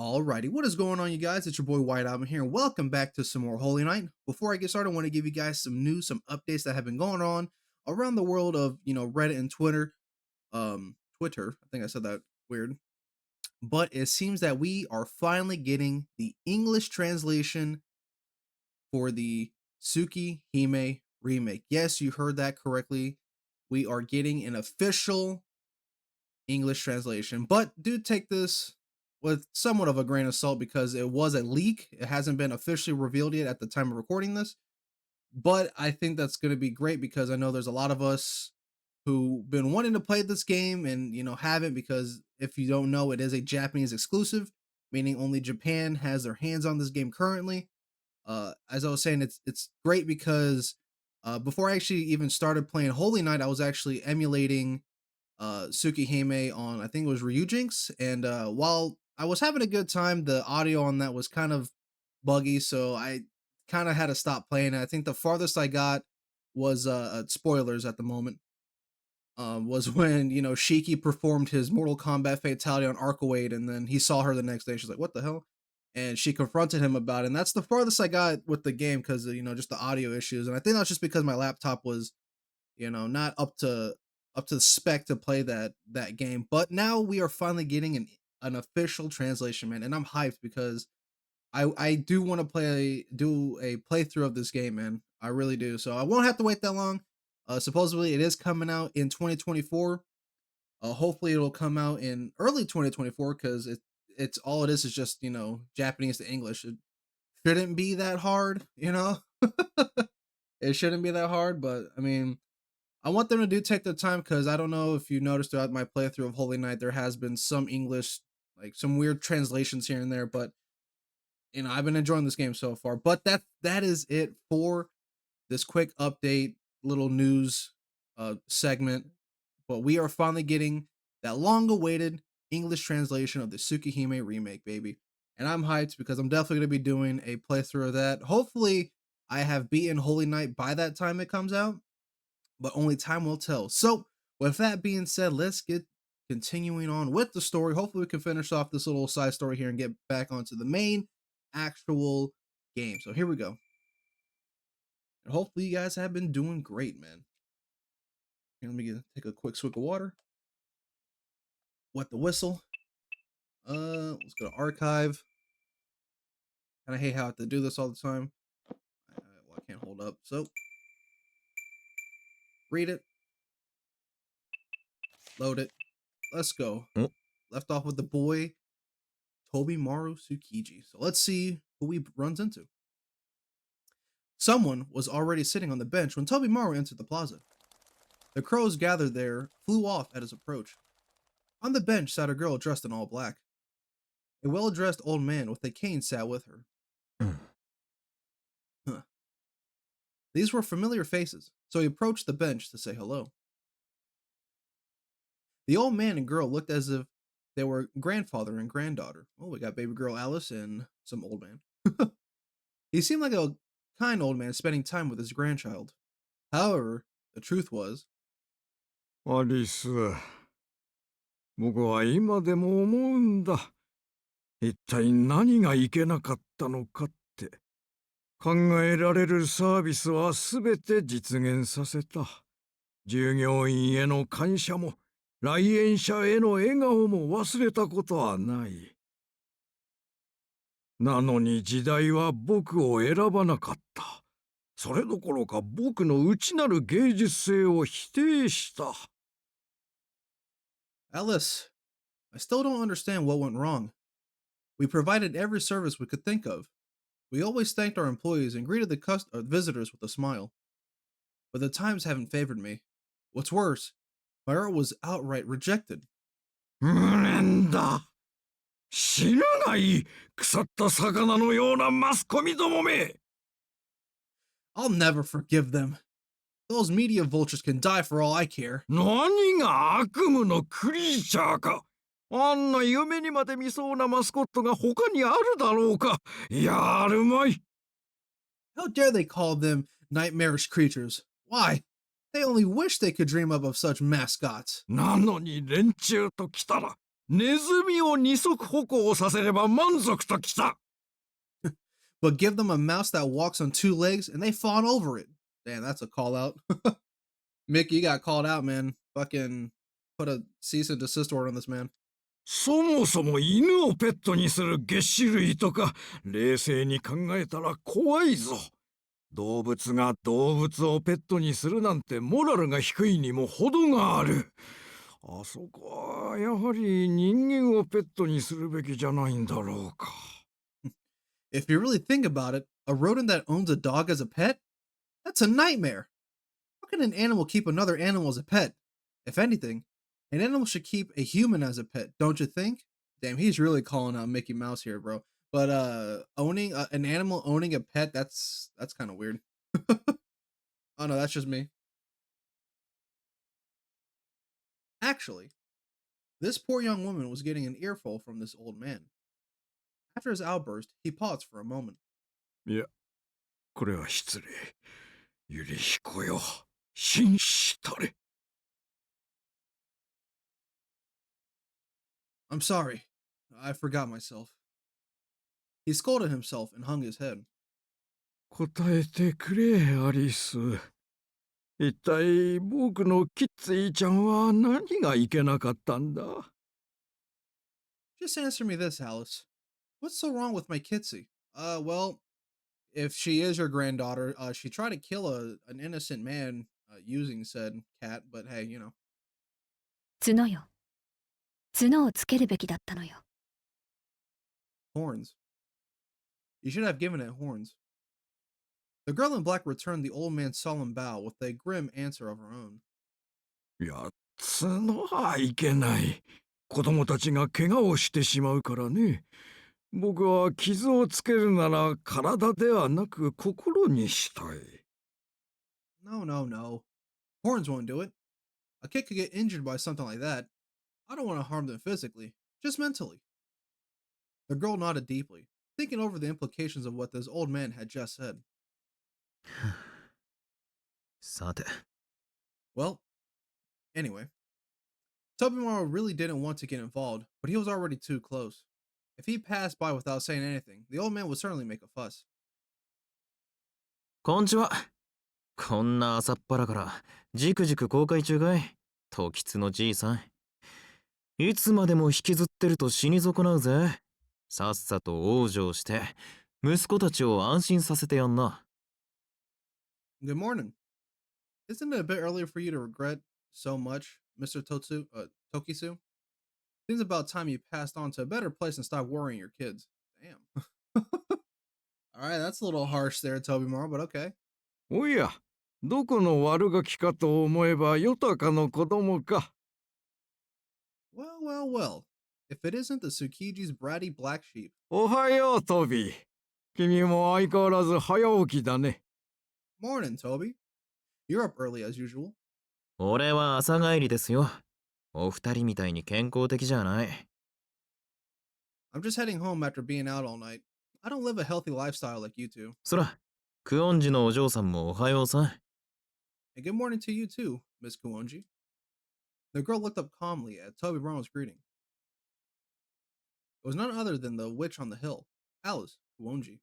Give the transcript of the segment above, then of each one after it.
Alrighty, what is going on, you guys? It's your boy White Album here, and welcome back to some more Holy Night. Before I get started, I want to give you guys some news, some updates that have been going on around the world of Reddit and Twitter. Twitter. I think I said that weird, but it seems that we are finally getting the English translation for the Tsukihime remake. Yes, you heard that correctly. We are getting an official English translation, but do take this with somewhat of a grain of salt because it was a leak. It hasn't been officially revealed yet at the time of recording this, but I think that's going to be great because I know there's a lot of us who've been wanting to play this game and haven't, because if you don't know, it is a Japanese exclusive, meaning only Japan has their hands on this game currently. As I was saying, it's great because before I actually even started playing Holy Night, I was actually emulating Tsukihime on, I think it was Ryujinx, and while I was having a good time, the audio on that was kind of buggy, so I kind of had to stop playing it. I think the farthest I got was spoilers at the moment, was when Shiki performed his Mortal Kombat fatality on Arkawade, and then he saw her the next day. She's like, "What the hell?" And she confronted him about it. And that's the farthest I got with the game because just the audio issues. And I think that's just because my laptop was not up to the spec to play that game. But now we are finally getting an official translation, man, and I'm hyped because I do want to do a playthrough of this game, man. I really do. So I won't have to wait that long. Supposedly it is coming out in 2024. Hopefully it'll come out in early 2024 because it's all it is just Japanese to English. It shouldn't be that hard, It shouldn't be that hard, but I mean, I want them to take their time because I don't know if you noticed throughout my playthrough of Holy Night, there has been some English, like some weird translations here and there, but I've been enjoying this game so far. But that is it for this quick update, little news segment. But we are finally getting that long-awaited English translation of the Tsukihime remake, baby. And I'm hyped because I'm definitely going to be doing a playthrough of that. Hopefully, I have beaten Holy Night by that time it comes out, but only time will tell. So, with that being said, let's get continuing on with the story. Hopefully, we can finish off this little side story here and get back onto the main actual game. So, here we go. And hopefully, you guys have been doing great, man. Here, let me take a quick swig of water. Wet the whistle. Let's go to archive. Kind of hate how I have to do this all the time. Well, I can't hold up. So, read it. Load it. Let's go. Left off with the boy, Tobimaru Tsukiji. So let's see who he runs into. Someone was already sitting on the bench when Tobimaru entered the plaza. The crows gathered there flew off at his approach. On the bench sat a girl dressed in all black. A well-dressed old man with a cane sat with her. These were familiar faces, so he approached the bench to say hello. The old man and girl looked as if they were grandfather and granddaughter. Oh, we got baby girl Alice and some old man. He seemed like a kind old man spending time with his grandchild. However, the truth was, アリス、僕は今でも思うんだ。一体何がいけなかったのかって。考えられるサービスはすべて実現させた。従業員への感謝も、来園者への笑顔も忘れたことはない。なのに時代は僕を選ばなかった。それどころか僕の内なる芸術性を否定した。Alice, I still don't understand what went wrong. We provided every service we could think of. We always thanked our employees and greeted the visitors with a smile. But the times haven't favored me. What's worse, my art was outright rejected. 無念だ。死ぬがいい、腐った魚のようなマスコミどもめ。I'll never forgive them. Those media vultures can die for all I care. 何が悪夢のクリーチャーか。あんな夢にまで見そうなマスコットが他にあるだろうか。やるまい。How dare they call them nightmarish creatures? Why? They only wish they could dream up of such mascots. なのに連中と来たら、ネズミを二足歩行させれば満足ときた。But give them a mouse that walks on two legs and they fawn over it. Damn, that's a call out. Mickey, you got called out, man. Fucking put a cease and desist order on this man. そもそも犬をペットにする齧歯類とか、冷静に考えたら怖いぞ。動物が動物をペットにするなんてモラルが低いにも程がある。あそこはやはり人間をペットにするべきじゃないんだろうか。If you really think about it, a rodent that owns a dog as a pet? That's a nightmare. How can an animal keep another animal as a pet? If anything, an animal should keep a human as a pet, don't you think? Damn, he's really calling out Mickey Mouse here, bro. But owning an animal owning a pet, that's kind of weird. Oh no, that's just me. Actually, this poor young woman was getting an earful from this old man. After his outburst, he paused for a moment. いや、これは失礼。ゆり彦よ、紳士たれ。I'm sorry. I forgot myself. He scolded himself and hung his head. 答えてくれ、アリス。一体僕のキッツイちゃんは何がいけなかったんだ？ Just answer me this, Alice. What's so wrong with my Kitsy? Well, if she is your granddaughter, she tried to kill an innocent man using said cat, but hey, you know. 角よ。角をつけるべきだったのよ。Horns. You should have given it horns. The girl in black returned the old man's solemn bow with a grim answer of her own. いや、角はいけない。子供たちが怪我をしてしまうからね。僕は傷をつけるなら体ではなく心にしたい。No, no, no. Horns won't do it. A kid could get injured by something like that. I don't want to harm them physically, just mentally. The girl nodded deeply, thinking over the implications of what this old man had just said. さて。 Well, anyway, Tobimaro really didn't want to get involved, but he was already too close. If he passed by without saying anything, the old man would certainly make a fuss. こんちは。こんな朝っぱらからじくじく公開中かい。時津のじいさん。いつまでも引きずってると死に損なうぜ。さっさと往生して息子たちを安心させてやんな。 Good morning. Isn't it a bit early for you to regret so much, Mr. Tokisu? Seems about time you passed on to a better place and stopped worrying your kids. Damn. Alright, that's a little harsh there, Tobimaro, but okay. おや、どこの悪ガキかと思えば豊かの子供か。Well, well, well. If it isn't the Tsukiji's bratty black sheep. おはよう、トビー。君も相変わらず早起きだね。Morning, Toby. You're up early as usual. 俺は朝帰りですよ。お二人みたいに健康的じゃない。 I'm just heading home after being out all night. I don't live a healthy lifestyle like you two. そら、クオンジのお嬢さんもおはようさ。 And good morning to you too, Miss Kuonji. The girl looked up calmly at Toby Brown's greeting. It was none other than the witch on the hill, Alice Kuonji.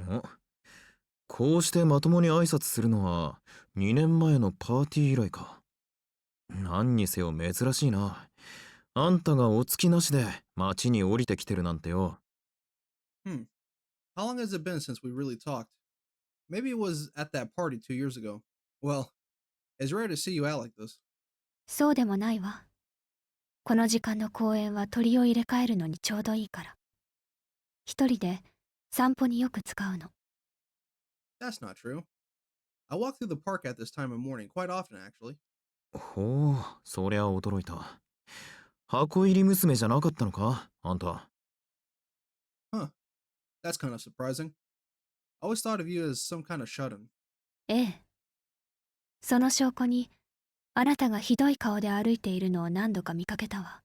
お、こうしてまともに挨拶するのは2年前のパーティー以来か。何にせよ珍しいな。あんたがお付きなしで町に降りてきてるなんてよ。How long has it been since we really talked? Maybe it was at that party 2 years ago. Well, it's rare to see you out like this. そうでもないわ。この時間の公園は鳥を入れ替えるのにちょうどいいから。一人で散歩によく使うの。That's not true. I walk through the park at this time of morning quite often, actually. ほう、そりゃ驚いた。箱入り娘じゃなかったのかあんた。 Huh. That's kind of surprising. I always thought of you as some kind of shut-in. ええ。その証拠に、あなたがひどい顔で歩いているのを何度か見かけたわ。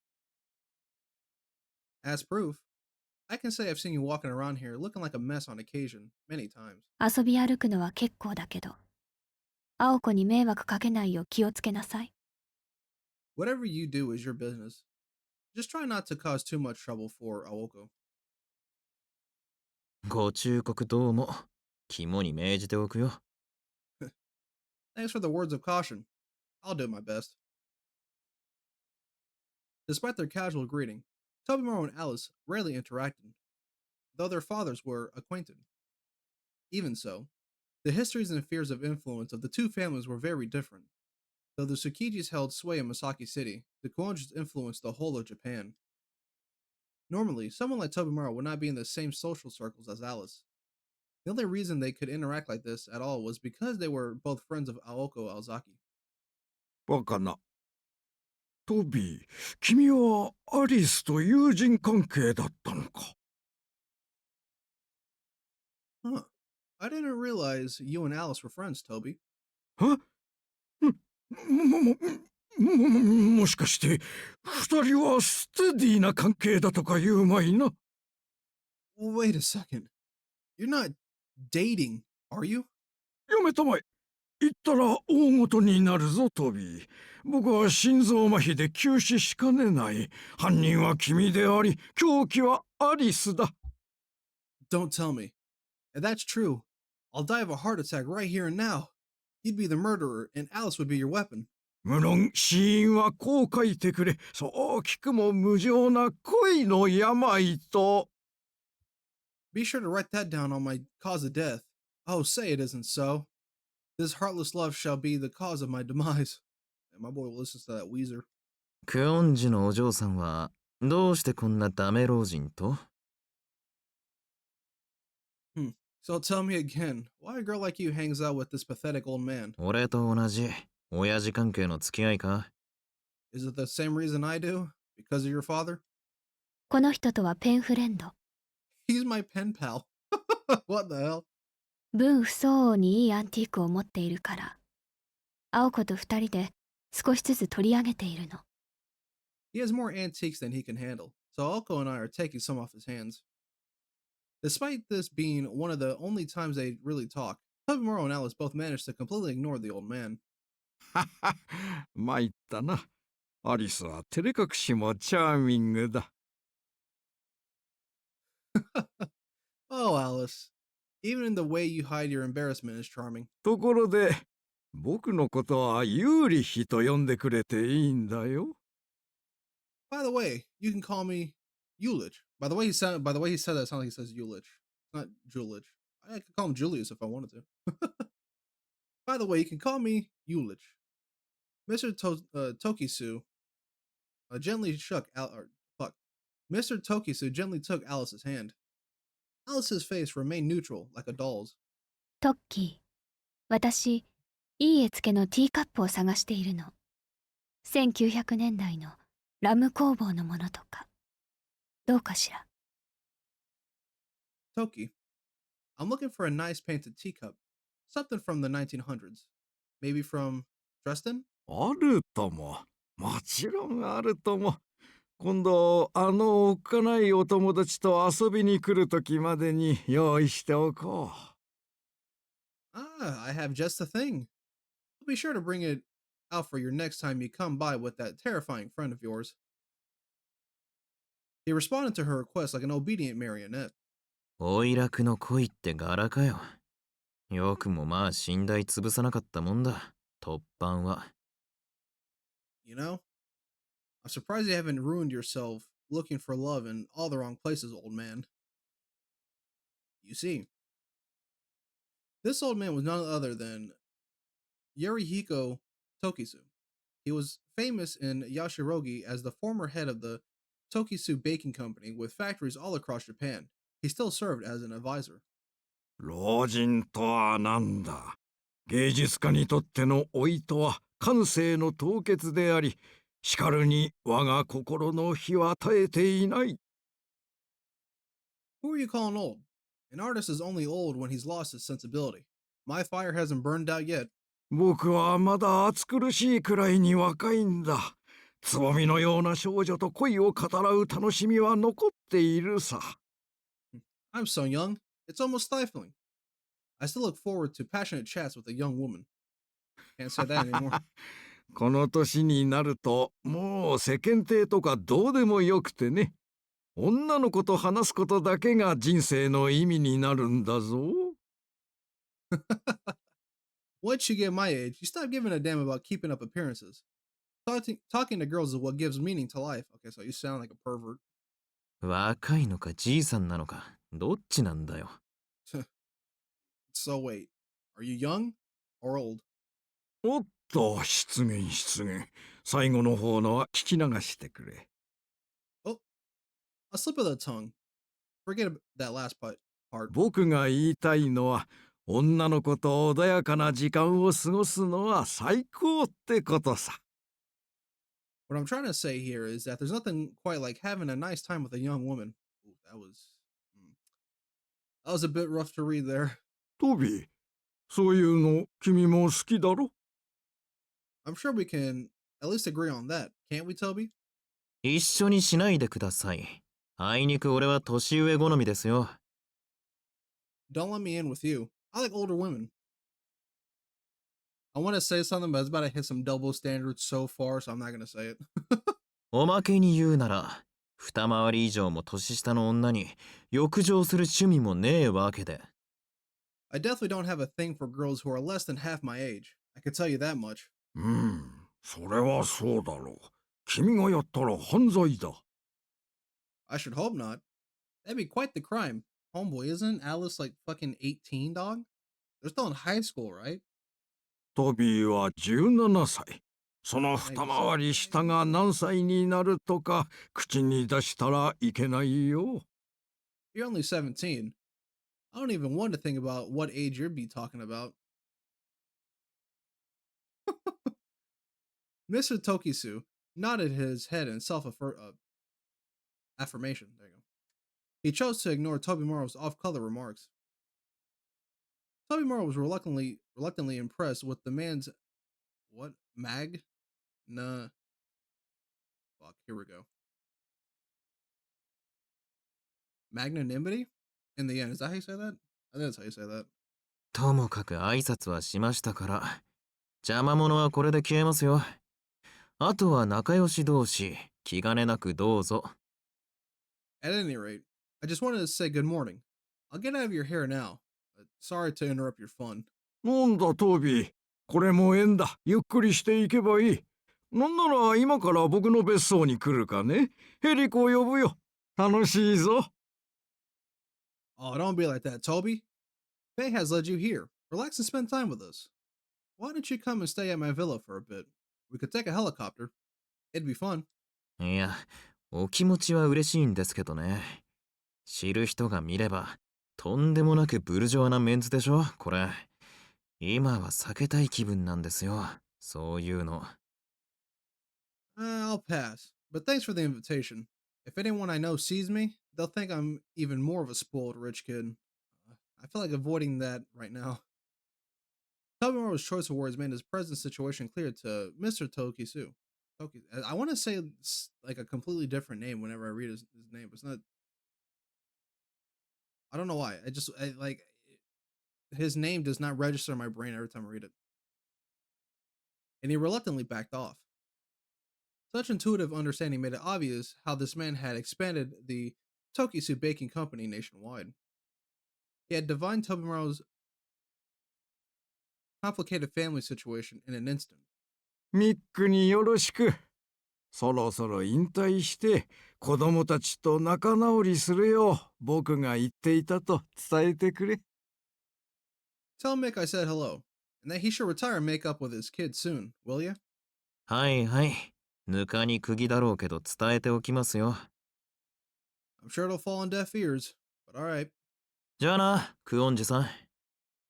As proof, I can say I've seen you walking around here looking like a mess on occasion, many times. 遊び歩くのは結構だけど、青子に迷惑かけないよう気をつけなさい。Whatever you do is your business. Just try not to cause too much trouble for Aoko. ご忠告どうも。肝に銘じておくよ。Thanks for the words of caution. I'll do my best. Despite their casual greeting, Tobimaro and Alice rarely interacted, though their fathers were acquainted. Even so, the histories and fears of influence of the two families were very different. Though the Tsukijis held sway in Masaki City, the Koenjis influenced the whole of Japan. Normally, someone like Tobimaro would not be in the same social circles as Alice. The only reason they could interact like this at all was because they were both friends of Aoko Alzaki. バカな。トビー、君はアリスと友人関係だったのか。Huh. I didn't realize you and Alice were friends, Toby. はもしかして、二人はステディな関係だとか言うまいな。Wait a second. You're not dating, are you? やめたまえ。言ったら大ごとになるぞ、トビー。僕は心臓麻痺で急死しかねない。犯人は君であり、凶器はアリスだ。Don't tell me. If that's true, I'll die of a heart attack right here and now. You'd be the murderer, and Alice would be your weapon. 無論死因はこう書いてくれ。そう聞くも無情な恋の病と。Be sure to write that down on my cause of death. Oh, say it isn't so. This heartless love shall be the cause of my demise. And my boy listens to that Weezer. クオンジのお嬢さんはどうしてこんなダメ老人と？ So tell me again, why a girl like you hangs out with this pathetic old man? 俺と同じ親父関係の付き合いか？ Is it the same reason I do? Because of your father? この人とはペンフレンド。He's my pen pal. What the hell? 分不相応にいいアンティークを持っているから。青子と二人で少しずつ取り上げているの。He has more antiques than he can handle, so Aoko and I are taking some off his hands. Despite this being one of the only times they really talk, Tobimaro and Alice both managed to completely ignore the old man. はは、参ったな。アリスは照れ隠しもチャーミングだ。Oh, Alice. Even in the way you hide your embarrassment is charming. ところで、僕のことはユーリヒと呼んでくれていいんだよ。By the way, you can call me Ulich. By the way he said that, it sounds like he says Ulich, not Julich. I could call him Julius if I wanted to. By the way, you can call me Ulich. Mr. Tokisu gently Mr. Tokisu gently took Alice's hand. Alice's face remained neutral, like a doll's. トッキー、私、いい絵付けのティーカップを探しているの。1900年代のラム工房のものとか。どうかしら。Toki, I'm looking for a nice painted teacup. Something from the 1900s. Maybe from Dresden? あるとも。もちろんあるとも。今度、おっかないお友達と遊びに来るときまでに用意しておこう。Ah, I have just the thing. I'll be sure to bring it out for your next time you come by with that terrifying friend of yours. He responded to her request like an obedient marionette. おいらくの恋って柄かよ。よくもまあ寝台潰さなかったもんだ。突版は。You know? I'm surprised you haven't ruined yourself looking for love in all the wrong places, old man. You see, this old man was none other than Yorihiko Tokisu. He was famous in Yashirogi as the former head of the Tokisu Baking Company with factories all across Japan. He still served as an advisor. 老人とはなんだ。芸術家にとっての老いとは感性の凍結であり、しかるに我が心の火は絶えていない。Who are you calling old? An artist is only old when he's lost his sensibility. My fire hasn't burned out yet. 僕はまだ暑苦しいくらいに若いんだ。つぼみのような少女と恋を語らう楽しみは残っているさ。I'm so young, it's almost stifling. I still look forward to passionate chats with a young woman. Can't say that anymore. この年になると、もう世間体とかどうでもよくてね。女の子と話すことだけが人生の意味になるんだぞ。Once you get my age, you stop giving a damn about keeping up appearances. Talking to girls is what gives meaning to life. Okay, so you sound like a pervert. 若いのかじいさんなのか、どっちなんだよ。So wait, are you young or old? おっと、失言失言。最後の方のは聞き流してくれ。Oh, a slip of the tongue. Forget that last part. 僕が言いたいのは、女の子と穏やかな時間を過ごすのは最高ってことさ。What I'm trying to say here is that there's nothing quite like having a nice time with a young woman. Ooh, that was a bit rough to read there. トビー、そういうの君も好きだろ？ I'm sure we can at least agree on that, can't we, Toby? 一緒にしないでください。あいにく俺は年上好みですよ。Don't let me in with you. I like older women. I want to say something, but it's about to hit some double standards so far, so I'm not going to say it. おまけに言うなら、二回り以上も年下の女に欲情する趣味もねえわけで。I definitely don't have a thing for girls who are less than half my age. I can tell you that much. それはそうだろう。君がやったら犯罪だ。I should hope not. That'd be quite the crime. Homeboy, isn't Alice like fucking 18, dog? They're still in high school, right? トビーは17歳。その二回り下が何歳になるとか口に出したらいけないよ。You're only 17. I don't even want to think about what age you'd be talking about. Mr. Tokisu nodded his head in affirmation. There you go. He chose to ignore Tobimaru's off-color remarks. Tobimaru was reluctantly impressed with the man's here we go. Magnanimity? In the end, is that how you say that? I think that's how you say that. ともかく挨拶はしましたから、邪魔者はこれで消えますよ。あとは仲良し同士、気兼ねなくどうぞ。At any rate, I just wanted to say good morning. I'll get out of your hair now. Sorry to interrupt your fun. なんだトビー、これも縁だ。ゆっくりしていけばいい。なんなら今から僕の別荘に来るかね。ヘリコを呼ぶよ。楽しいぞ。Oh, don't be like that, Toby. Faye has led you here. Relax and spend time with us. Why don't you come and stay at my villa for a bit? We could take a helicopter. It'd be fun. いや、お気持ちは嬉しいんですけどね。知る人が見れば、とんでもなくブルジョワなメンツでしょ、これ。今は避けたい気分なんですよ、そういうの。I'll pass. But thanks for the invitation. If anyone I know sees me, they'll think I'm even more of a spoiled rich kid. I feel like avoiding that right now. Tobimaru's choice of words made his present situation clear to Mr. Tokisu. I want to say it's like a completely different name whenever I read his name, but it's not. I don't know why. His name does not register in my brain every time I read it. And he reluctantly backed off. Such intuitive understanding made it obvious how this man had expanded the Tokisu Baking Company nationwide. He had divined Tobimaru's complicated family situation in an instant. ミックによろしく。そろそろ引退して子供たちと仲直りするよう僕が言っていたと伝えてくれ。Tell Mick I said hello, and that he should retire and make up with his kids soon, will ya? はいはい。ぬかに釘だろうけど伝えておきますよ。I'm sure it'll fall on deaf ears, but alright. じゃあな、クオンジさん。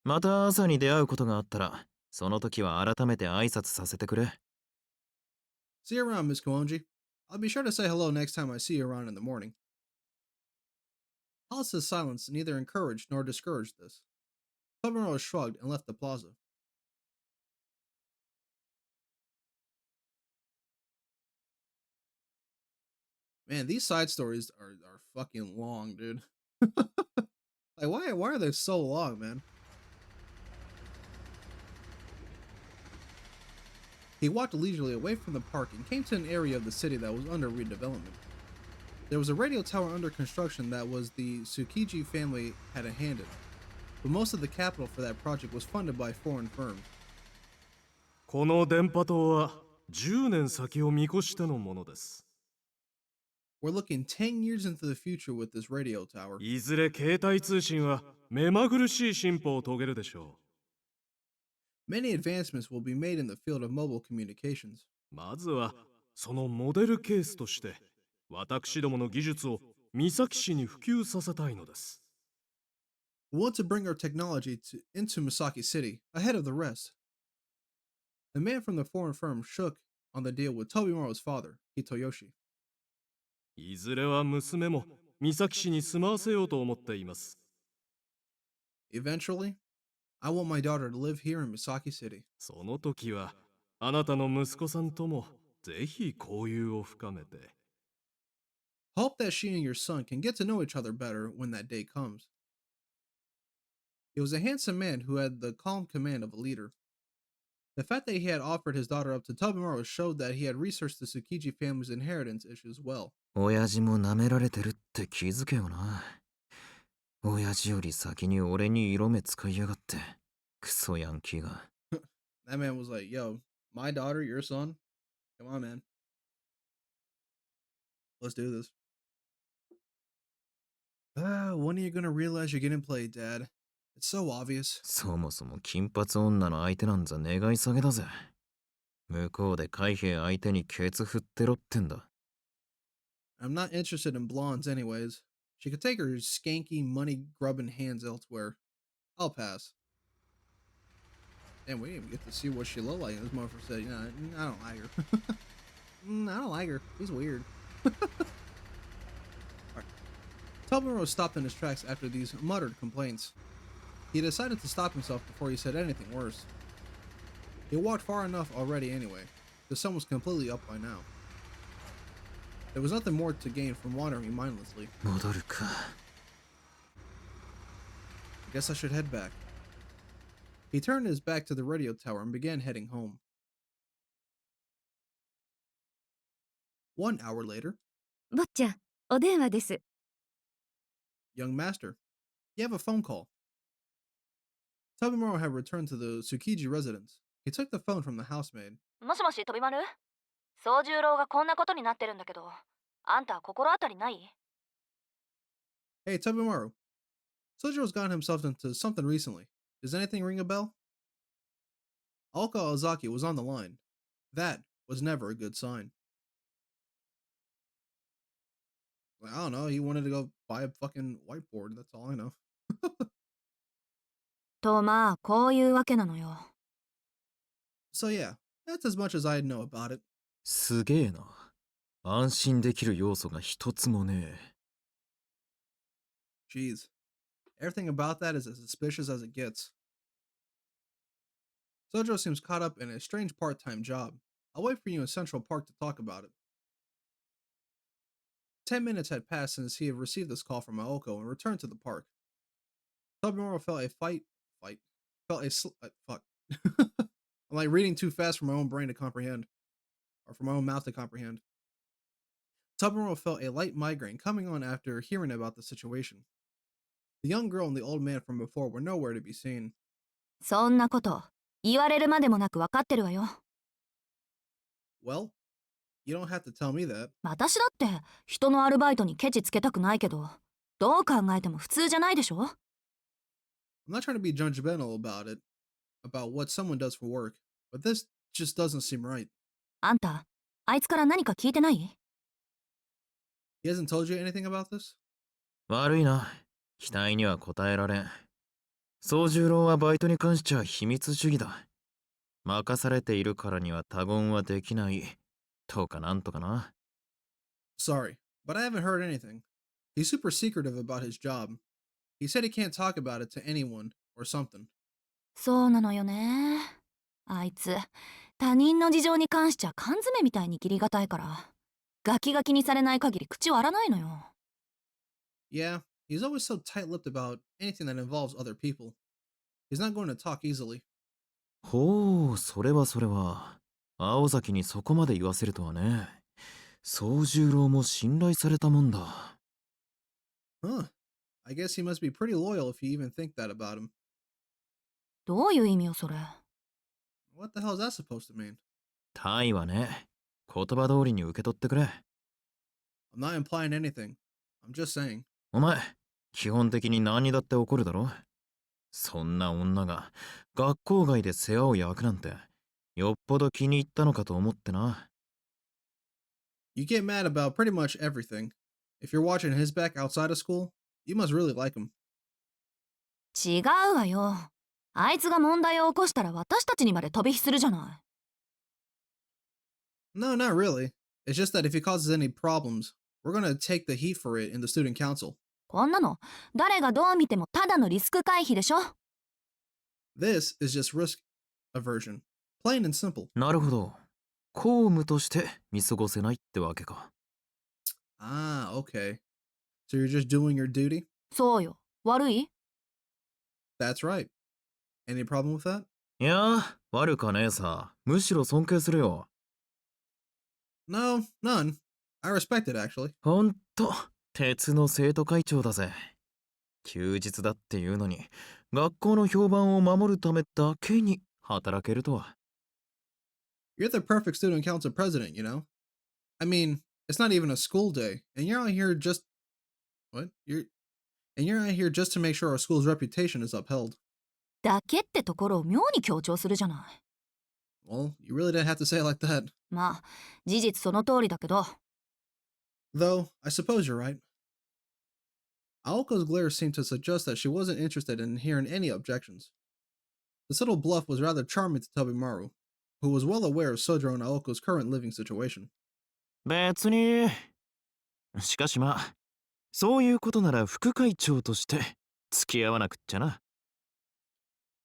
また朝に出会うことがあったら、その時は改めて挨拶させてくれ。See you around, Miss Kuonji. I'll be sure to say hello next time I see you around in the morning. Alice's silence neither encouraged nor discouraged this. Tobimaru shrugged and left the plaza. Man, these side stories are fucking long, dude. Like, why are they so long, man? He walked leisurely away from the park and came to an area of the city that was under redevelopment. There was a radio tower under construction that was the Tsukiji family had a hand in, but most of the capital for that project was funded by foreign firms. この電波塔は10年先を見越してのものです。 We're looking 10 years into the future with this radio tower. いずれ携帯通信は目まぐるしい進歩を遂げるでしょ Many advancements will be made in the field of mobile communications. う。まずはそのモデルケースとして私どもの技術を三崎市に普及させたいのです。 We want to bring our technology into Misaki City, ahead of the rest. The man from the foreign firm shook on the deal with Tobimaru's father, Hitoyoshi. いずれは娘も三崎市に住まわせようと思っています。 Eventually, I want my daughter to live here in Misaki City. その時はあなたの息子さんともぜひ交友を深めて。 Hope that she and your son can get to know each other better when that day comes. He was a handsome man who had the calm command of a leader. The fact that he had offered his daughter up to Tobimaru showed that he had researched the Tsukiji family's inheritance issues well. 親父も舐められてるって気づけよな。親父より先に俺に色目使いやがって。クソヤンキーが。That man was like, yo, my daughter, your son? Come on, man. Let's do this. When are you gonna realize you're getting played, Dad? It's so obvious. そもそも金髪女の相手なんざ願い下げだぜ。向こうで海兵相手にケツ振ってろってんだ。I'm not interested in blondes anyways. She could take her skanky, money-grubbing hands elsewhere. I'll pass. And we didn't even get to see what she looked like. This motherfucker said, I don't like her. I don't like her. She's weird. Alright. Tobimaru stopped in his tracks after these muttered complaints. He decided to stop himself before he said anything worse. He walked far enough already anyway. The sun was completely up by now. There was nothing more to gain from wandering mindlessly. 戻るか。I guess I should head back. He turned his back to the radio tower and began heading home. 1 hour later, 坊ちゃん、お電話です。 young master, you have a phone call. Tobimaru had returned to the Tsukiji residence. He took the phone from the housemaid. もしもし、飛び丸？宗十郎がこんなことになってるんだけど、あんた心当たりない？ Hey, Tobimaru. Sojiro's gotten himself into something recently. Does anything ring a bell? Aoka Ozaki was on the line. That was never a good sign. I don't know. He wanted to go buy a fucking whiteboard. That's all I know. と、まあ、こういうわけなのよ。So yeah, that's as much as I know about it. すげえな。安心できる要素が一つもねえ。Jeez. Everything about that is as suspicious as it gets. Sojiro seems caught up in a strange part-time job. I'll wait for you in Central Park to talk about it. 10 minutes had passed since he had received this call from Aoko and returned to the park. Tobimaru felt a fuck. I'm like reading too fast for my own brain to comprehend. Or for my own mouth to comprehend. Tobimaru felt a light migraine coming on after hearing about the situation. The young girl and the old man from before were nowhere to be seen. そんなこと、言われるまでもなく分かってるわよ。Well, you don't have to tell me that. 私だって、人のアルバイトにケチつけたくないけど、どう考えても普通じゃないでしょ？ I'm not trying to be judgmental about it, about what someone does for work, but this just doesn't seem right. あんた、あいつから何か聞いてない？ He hasn't told you anything about this? 悪いな。期待には応えられん。宗十郎はバイトに関しちゃ秘密主義だ。任されているからには他言はできない。とかなんとかな。Sorry, but I haven't heard anything. He's super secretive about his job. He said he can't talk about it to anyone or something. そうなのよね。あいつ、他人の事情に関しちゃ缶詰みたいに切りがたいから、ガキガキにされない限り口割らないのよ。Yeah, he's always so tight-lipped about anything that involves other people. He's not going to talk easily. ほう、それはそれは。青崎にそこまで言わせるとはね。宗十郎も信頼されたもんだ。Huh. I guess he must be pretty loyal if you even think that about him. どういう意味よそれ。 What the hell is that supposed to mean? タイはね、言葉通りに受け取ってくれ。I'm not implying anything. I'm just saying. お前、基本的に何にだって怒るだろ。そんな女が学校外で世話を焼くなんて、よっぽど気に入ったのかと思ってな。You get mad about pretty much everything. If you're watching his back outside of school, you must really like him. 違うわよ。あいつが問題を起こしたら私たちにまで飛び火するじゃない。No, not really. It's just that if he causes any problems, we're gonna take the heat for it in the student council. こんなの誰がどう見てもただのリスク回避でしょ。 This is just risk aversion. Plain and simple. なるほど。公務として見過ごせないってわけか。Ah, okay. So you're just doing your duty? そうよ。悪い？ That's right. Any problem with that? いやー、悪かねえさ。むしろ尊敬するよ。No, none. I respect it, actually. ほんと、鉄の生徒会長だぜ。休日だっていうのに、学校の評判を守るためだけに働けるとは。You're the perfect student council president, you know? I mean, it's not even a school day, and you're out here just... What? You're out here just to make sure our school's reputation is upheld. だけってところを妙に強調するじゃない。 Well, you really didn't have to say it like that. まあ、事実その通りだけど。 Though, I suppose you're right. Aoko's glare seemed to suggest that she wasn't interested in hearing any objections. This little bluff was rather charming to Tobimaru, who was well aware of Sojiro and Aoko's current living situation. 別に。しかしまあ、そういうことなら副会長として付き合わなくっちゃな。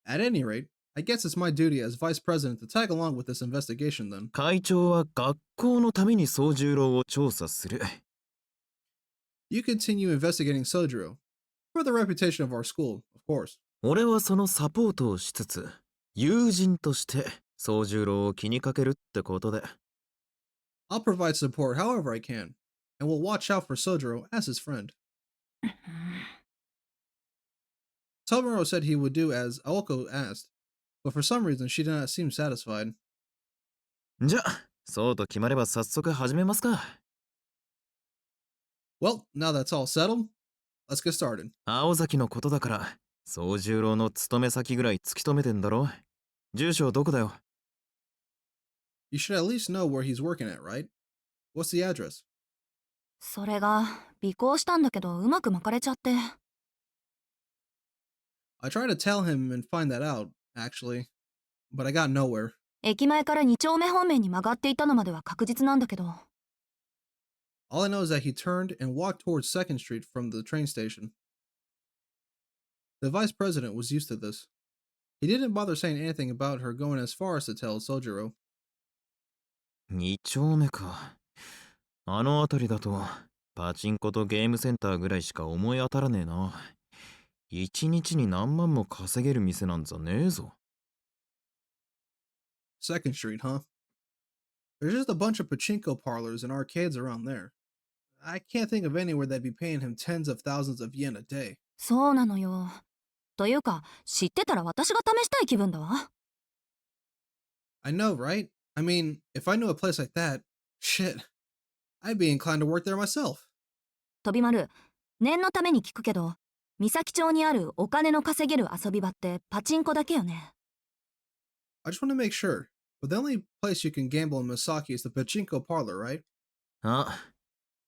At any rate, I guess it's my duty as vice president to tag along with this investigation then. 会長は学校のために宗十郎を調査する。You continue investigating Sojiro, for the reputation of our school, of course. 俺はそのサポートをしつつ、友人として宗十郎を気にかけるってことで。I'll provide support however I can, and will watch out for Sojiro as his friend. Tobimaru said he would do as Aoko asked, but for some reason she did not seem satisfied. じゃ、そうと決まれば早速始めますか。Well, now that's all settled, let's get started. 青崎のことだから、宗十郎の勤め先ぐらい突き止めてんだろ。住所どこだよ。You should at least know where he's working at, right? What's the address? それが尾行したんだけどうまく巻かれちゃって。 I tried to tell him and find that out, actually, but I got nowhere. 駅前から2丁目方面に曲がっていたのまでは確実なんだけど。 All I know is that he turned and walked towards 2nd Street from the train station. The vice president was used to this. He didn't bother saying anything about her going as far as to tell Sojiro. 2丁目か。あの辺りだと、パチンコとゲームセンターぐらいしか思い当たらねえな。1日に何万も稼げる店なんざねえぞ。2nd Street, huh? There's just a bunch of pachinko parlors and arcades around there. I can't think of anywhere that'd be paying him tens of thousands of yen a day. そうなのよ。というか、知ってたら私が試したい気分だわ。 I know, right? I mean, if I knew a place like that, shit, I'd be inclined to work there myself. 飛び丸、念のために聞くけど、三崎町にあるお金の稼げる遊び場ってパチンコだけよね。 I just want to make sure, but the only place you can gamble in Misaki is the pachinko parlor, right? あ、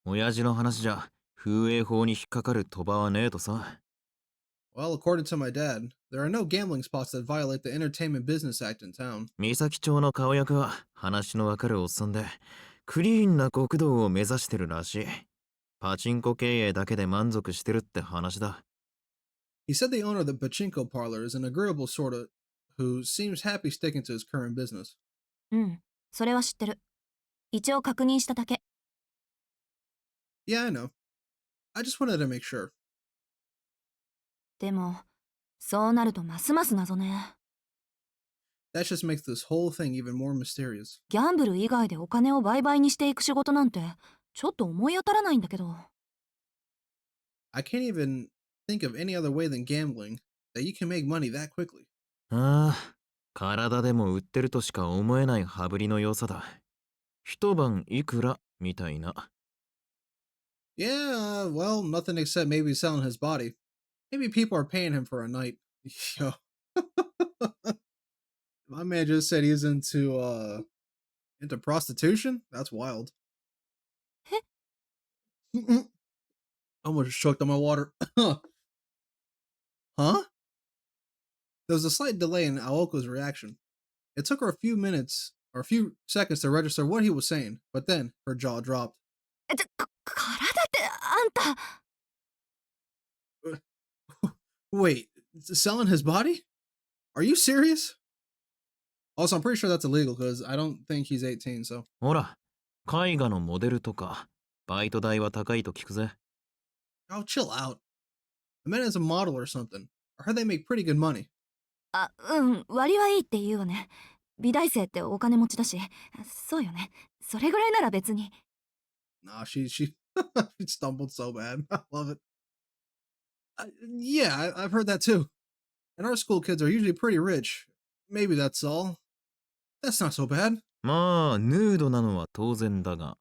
親父の話じゃ、風営法に引っかかる賭場はねえとさ。Well, according to my dad, there are no gambling spots that violate the Entertainment Business Act in town. 三崎町の顔役は話のわかるおっさんで、クリーンな極道を目指してるらしい。パチンコ経営だけで満足してるって話だ。He said the owner of the pachinko parlor is an agreeable sort of who seems happy sticking to his current business. うん、それは知ってる。一応確認しただけ。 Yeah, I know. I just wanted to make sure. でも、そうなるとますます謎ね。That just makes this whole thing even more mysterious. ギャンブル以外でお金を売買にしていく仕事なんてちょっと思い当たらないんだけど。 I can't even think of any other way than gambling that you can make money that quickly. ああ、体でも売ってるとしか思えない羽振りの良さだ。一晩いくらみたいな。Yeah, well, nothing except maybe selling his body. Maybe people are paying him for a night. Yo. My man just said he's into prostitution? That's wild. I almost choked on my water. Huh? There was a slight delay in Aoko's reaction. It took her a few minutes or a few seconds to register what he was saying, but then her jaw dropped. 体ってあんた。 Wait, selling his body? Are you serious? Also, I'm pretty sure that's illegal because I don't think he's 18, so. ほら、絵画のモデルとか、バイト代は高いと聞くぜ。Oh, chill out. I meant as a model or something. I heard they make pretty good money. あ、うん、割はいいって言うわね。美大生ってお金持ちだし。そうよね。それぐらいなら別に。 Nah, she she stumbled so bad. I love it. Yeah, I've heard that too. And our school kids are usually pretty rich. Maybe that's all. That's not so bad. まあ、ヌードなのは当然だが。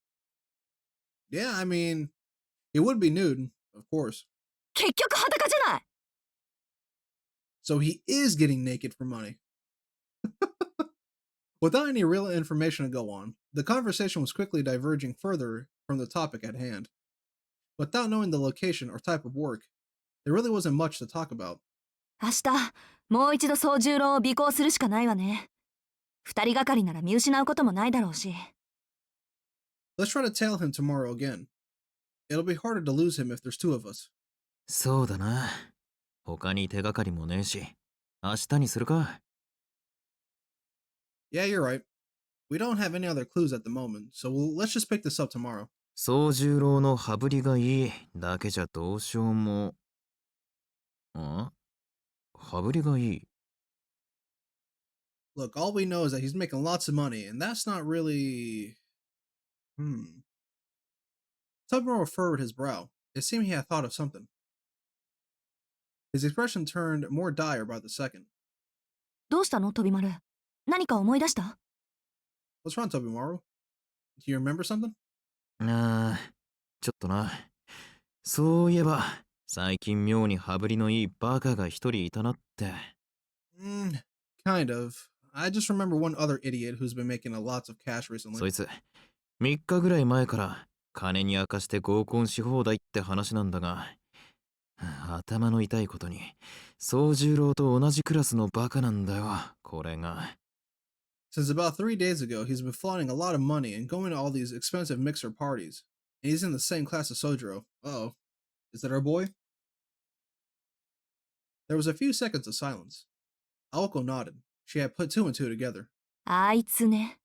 Yeah, I mean, he would be nude, of course. 結局裸じゃない。 So he is getting naked for money. Without any real information to go on, the conversation was quickly diverging further from the topic at hand. Without knowing the location or type of work, there really wasn't much to talk about. 明日もう一度総十郎を尾行するしかないわね。二人がかりなら見失うこともないだろうし。 Let's try to tail him tomorrow again. It'll be harder to lose him if there's two of us. そうだな。他に手がかりもねえし、明日にするか。Yeah, you're right. We don't have any other clues at the moment, so let's just pick this up tomorrow. 宗十郎の羽振りがいいだけじゃどうしようも。ん？羽振りがいい。 Look, all we know is that he's making lots of money, and that's not really... Tubman furrowed his brow. It seemed he had thought of something. His expression turned more dire by the second. どうしたの、飛丸。何か思い出した？ What's wrong, Tobimaru? Do you remember something? ああ、ちょっとな。そういえば、最近妙に羽振りのいいバカが一人いたなって。Kind of. I just remember one other idiot who's been making a lots of cash recently. そいつ、3日ぐらい前から金に明かして合コンし放題って話なんだが、頭の痛いことに、宗十郎と同じクラスのバカなんだよ、これが。Since about 3 days ago, he's been flaunting a lot of money and going to all these expensive mixer parties. And he's in the same class as Sojiro. Uh-oh. Is that our boy? There was a few seconds of silence. Aoko nodded. She had put two and two together. あいつね。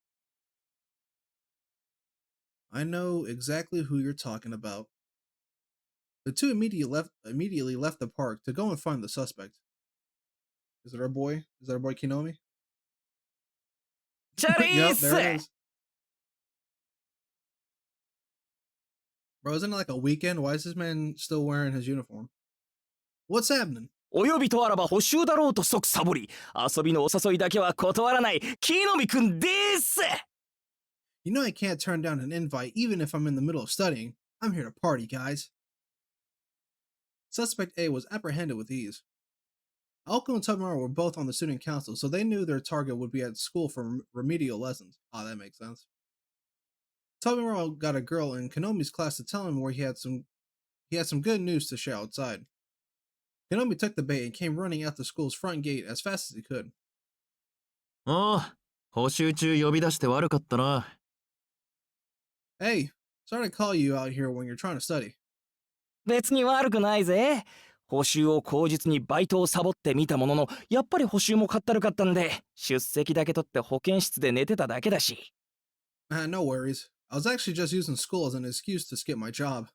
I know exactly who you're talking about. The two immediately left the park to go and find the suspect. Is it our boy? Is that our boy Kinomi? Yep, there it is. Bro, isn't it like a weekend? Why is this man still wearing his uniform? What's happening? お呼びとあらば補習だろうと即サボり、遊びのお誘いだけは断らない木の実くんです。 You know I can't turn down an invite even if I'm in the middle of studying. I'm here to party, guys. Suspect A was apprehended with ease. Aoko and Tobimaru were both on the student council, so they knew their target would be at school for remedial lessons. Ah, that makes sense. Tobimaru got a girl in Konomi's class to tell him where he had some good news to share outside. Konomi took the bait and came running out the school's front gate as fast as he could. ああ、補習中呼び出して悪かったな。Hey, sorry to call you out here when you're trying to study. 別に悪くないぜ。補習を口実にバイトをサボってみたものの、やっぱり補習もかったるかったんで、出席だけ取って保健室で寝てただけだし。No worries. I was actually just using school as an excuse to skip my job.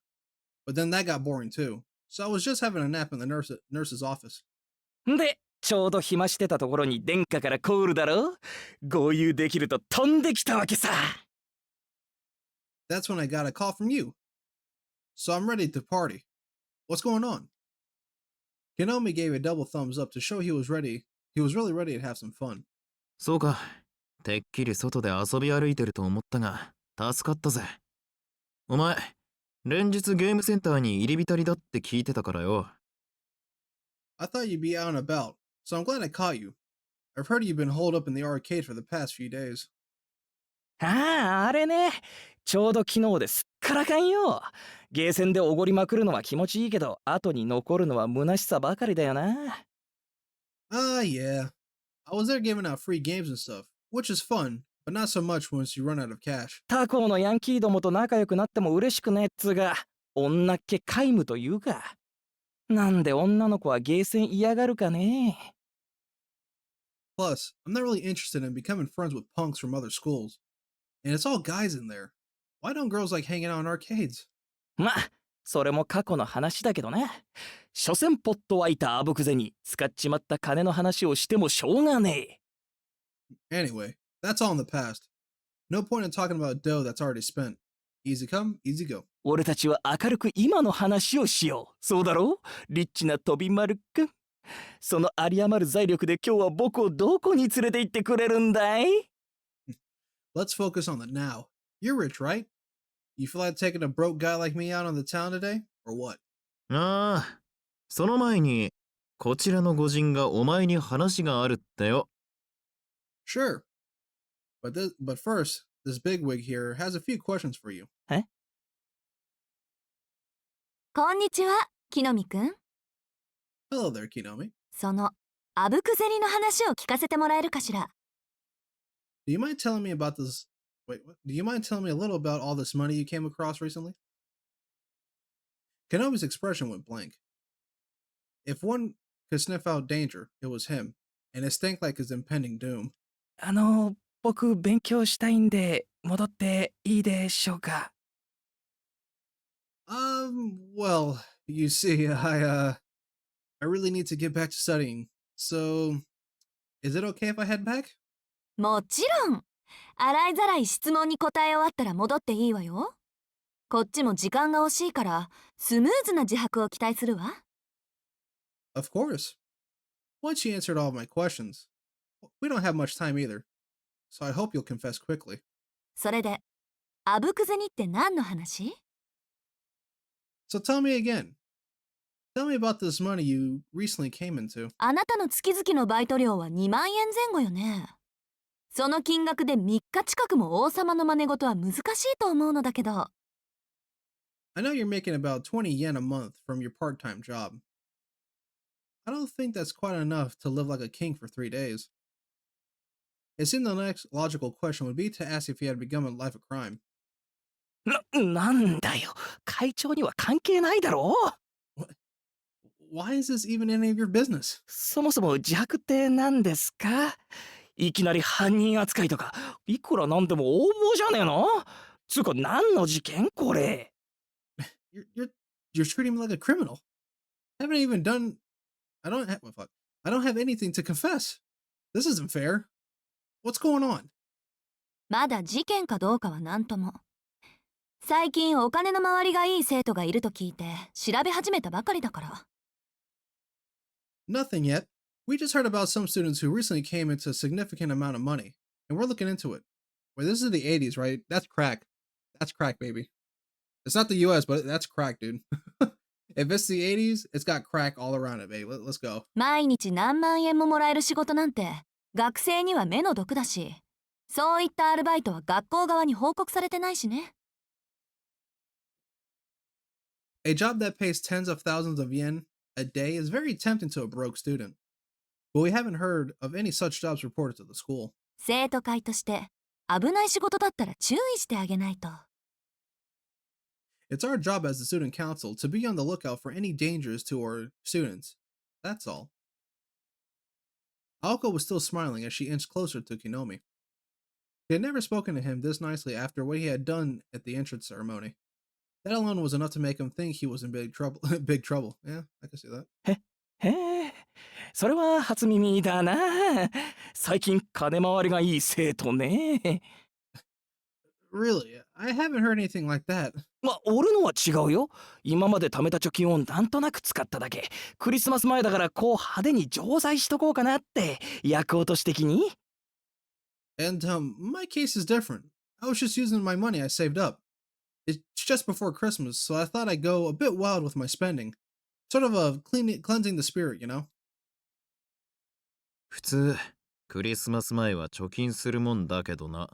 But then that got boring too. So I was just having a nap in the nurse's office. で、ちょうど暇してたところに殿下からコールだろ。合流できると飛んできたわけさ。That's when I got a call from you. So I'm ready to party. What's going on? Kinomi gave a double thumbs up to show he was ready. He was really ready to have some fun. そうか。てっきり外で遊び歩いてると思ったが、助かったぜ。お前、連日ゲームセンターに入り浸りだって聞いてたからよ。I thought you'd be out and about, so I'm glad I caught you. I've heard you've been holed up in the arcade for the past few days. ああ、あれね。ちょうど昨日ですっからかんよ。ゲーセンでおごりまくるのは気持ちいいけど、後に残るのは虚しさばかりだよな。Yeah. I was there giving out free games and stuff, which is fun, but not so much once you run out of cash. 他校のヤンキーどもと仲良くなっても嬉しくねっつうが、女っ気皆無というか。なんで女の子はゲーセン嫌がるかね。Plus, I'm not really interested in becoming friends with punks from other schools. And it's all guys in there. Why don't girls like hanging out in arcades? ま、それも過去の話だけどね。所詮ポッと湧いたあぶくぜに使っちまった金の話をしてもしょうがねえ。Anyway, that's all in the past. No point in talking about dough that's already spent. Easy come, easy go. 俺たちは明るく今の話をしよう。そうだろうリッチな飛び丸くん。その有り余る財力で今日は僕をどこに連れて行ってくれるんだい？ Let's focus on the now. You're rich, right? You feel like taking a broke guy like me out on the town today? Or what? ああ、その前に、こちらの御人がお前に話があるってよ。Sure. But first, this bigwig here has a few questions for you. こんにちは、木の実くん。 Hello there, Kinomi. そのあぶく銭の話を聞かせてもらえるかしら。 Do you mind telling me about this? Wait, what? Do you mind telling me a little about all this money you came across recently? Kinomi's expression went blank. If one could sniff out danger, it was him, and it stank like his impending doom. 僕勉強したいんで戻っていいでしょうか。Well, you see, I really need to get back to studying. So, is it okay if I head back? もちろん。洗いざらい質問に答え終わったら戻っていいわよ。こっちも時間が惜しいからスムーズな自白を期待するわ。 Of course. Once you answered all of my questions, we don't have much time either. So I hope you'll confess quickly. それであぶく銭って何の話？ So tell me again. Tell me about this money you recently came into. あなたの月々のバイト料は2万円前後よね。その金額で3日近くも王様の真似事は難しいと思うのだけど。 I know you're making about 20 yen a month from your part-time job. I don't think that's quite enough to live like a king for 3 days. It seemed the next logical question would be to ask if he had begun a life of crime. なんだよ。会長には関係ないだろう。 Why is this even any of your business? そもそも自白って何ですか？いきなり犯人扱いとか、いくらなんでも横暴じゃねえの？つうか何の事件これ？ You're treating me like a criminal. I haven't even done. I don't have. Fuck. I don't have anything to confess. This isn't fair. What's going on? まだ事件かどうかは何とも。最近お金の回りがいい生徒がいると聞いて調べ始めたばかりだから。 Nothing yet. We just heard about some students who recently came into a significant amount of money, and we're looking into it. Wait, this is the 80s, right? That's crack. That's crack, baby. It's not the US, but that's crack, dude. If it's the 80s, it's got crack all around it, baby. Let's go. 毎日何万円ももらえる仕事なんて学生には目の毒だし、そういったアルバイトは学校側に報告されてないしね。 A job that pays tens of thousands of yen a day is very tempting to a broke student. But we haven't heard of any such jobs reported to the school. 生徒会として危ない仕事だったら注意してあげないと。 It's our job as the student council to be on the lookout for any dangers to our students. That's all. Aoko was still smiling as she inched closer to Kinomi. She had never spoken to him this nicely after what he had done at the entrance ceremony. That alone was enough to make him think he was in big trouble. Big trouble. Yeah, I can see that. へえ、それは初耳だな。最近金回りがいい生徒ね。Really? I haven't heard anything like that. 俺のは違うよ。今まで貯めた貯金をなんとなく使っただけ。クリスマス前だからこう派手に錠剤しとこうかなって。役落とし的に。And my case is different. I was just using my money I saved up. It's just before Christmas, so I thought I'd go a bit wild with my spending. Sort of cleansing the spirit, you know? 普通クリスマス前は貯金するもんだけどな。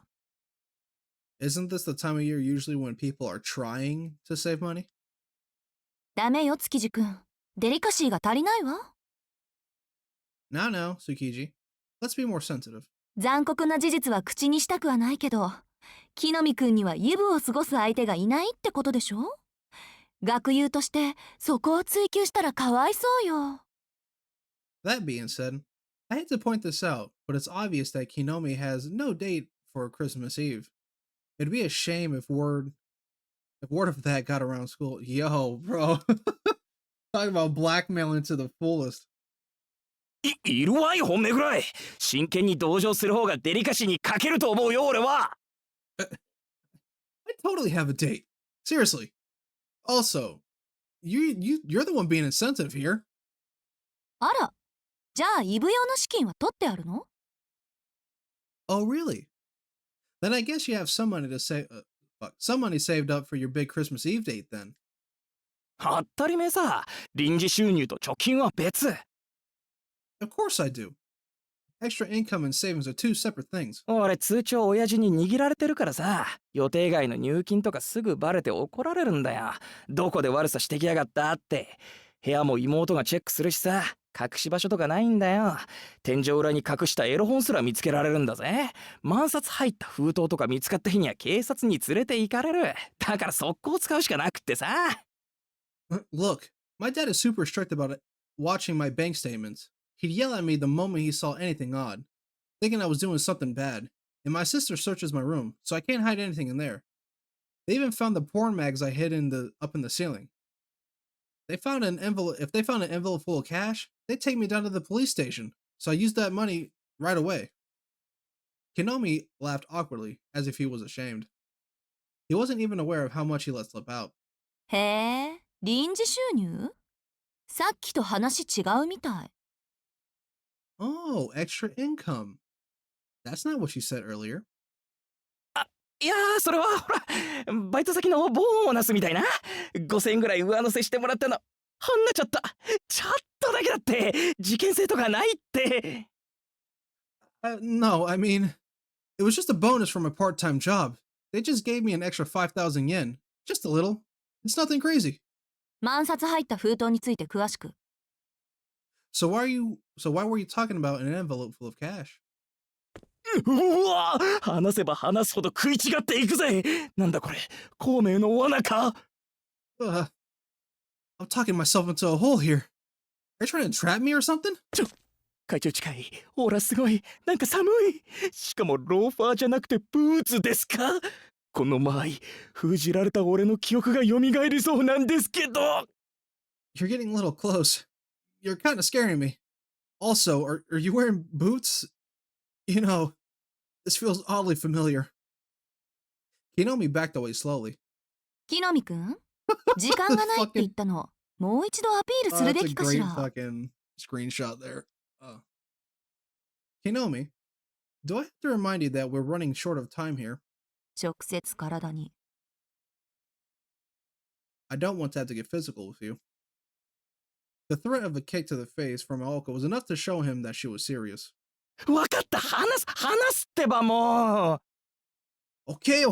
Isn't this the time of year usually when people are trying to save money? ダメよ築地くん。デリカシーが足りないわ。Now, Tsukiji. Let's be more sensitive. 残酷な事実は口にしたくはないけど、木の実くんにはイブを過ごす相手がいないってことでしょ。学友としてそこを追求したらかわいそうよ。That being said, I hate to point this out, but it's obvious that Kinomi has no date for Christmas Eve. It'd be a shame if word of that got around school. Yo, bro. Talking about blackmailing to the fullest. いるわい本命ぐらい。真剣に同情する方がデリカシーに欠けると思うよ俺は。I totally have a date. Seriously. Also, you're the one being insensitive here. あら、じゃあイブ用の資金は取ってあるの？ Oh, really? Then I guess you have some money some money saved up for your big Christmas Eve date then. 当たり前さ。臨時収入と貯金は別。Of course I do. Extra income and savings are two separate things. 俺通帳親父に握られてるからさ。予定外の入金とかすぐバレて怒られるんだよ。どこで悪さしてきやがったって。部屋も妹がチェックするしさ。隠し場所とかないんだよ。天井裏に隠したエロ本すら見つけられるんだぜ。万札入った封筒とか見つかった日には警察に連れて行かれる。だから速攻使うしかなくってさ。Look, my dad is super strict about it, watching my bank statements. He'd yell at me the moment he saw anything odd, thinking I was doing something bad. And my sister searches my room, so I can't hide anything in there. They even found the porn mags I hid up in the ceiling. If they found an envelope full of cash, they'd take me down to the police station. So I used that money right away. Kinomi laughed awkwardly, as if he was ashamed. He wasn't even aware of how much he let slip out. へえ、臨時収入？さっきと話違うみたい。Oh, extra income. That's not what you said earlier. いやー、それはほら、バイト先のボーナスみたいな。5000円ぐらい上乗せしてもらったの。ほんなちゃった。ちょっとだけだって。事件性とかないって。No, I mean, it was just a bonus from a part-time job. They just gave me an extra 5,000 yen. Just a little. It's nothing crazy. 万札入った封筒について詳しく。So why were you talking about an envelope full of cash? うわ、話せば話すほど食い違っていくぜ。なんだこれ、孔明の罠か。I'm talking myself into a hole here. Are you trying to trap me or something? 会長近い。ほらすごい。なんか寒い。しかもローファーじゃなくてブーツですか？この間合い、封じられた俺の記憶が蘇りそうなんですけど。You're getting a little close. You're kind of scaring me. Also, are you wearing boots? You know, this feels oddly familiar. Kinomi backed away slowly. 木の実くん、時間がないって言ったの。もう一度アピールするべ That's a きかし great ら。 fucking screenshot there. Kinomi, do I have to remind you that we're running short of time here? 直接体に。I don't want to have to get physical with you. The threat of a kick to the face from Aoka was enough to show him that she was serious. わかった、話すってばもう。Okay,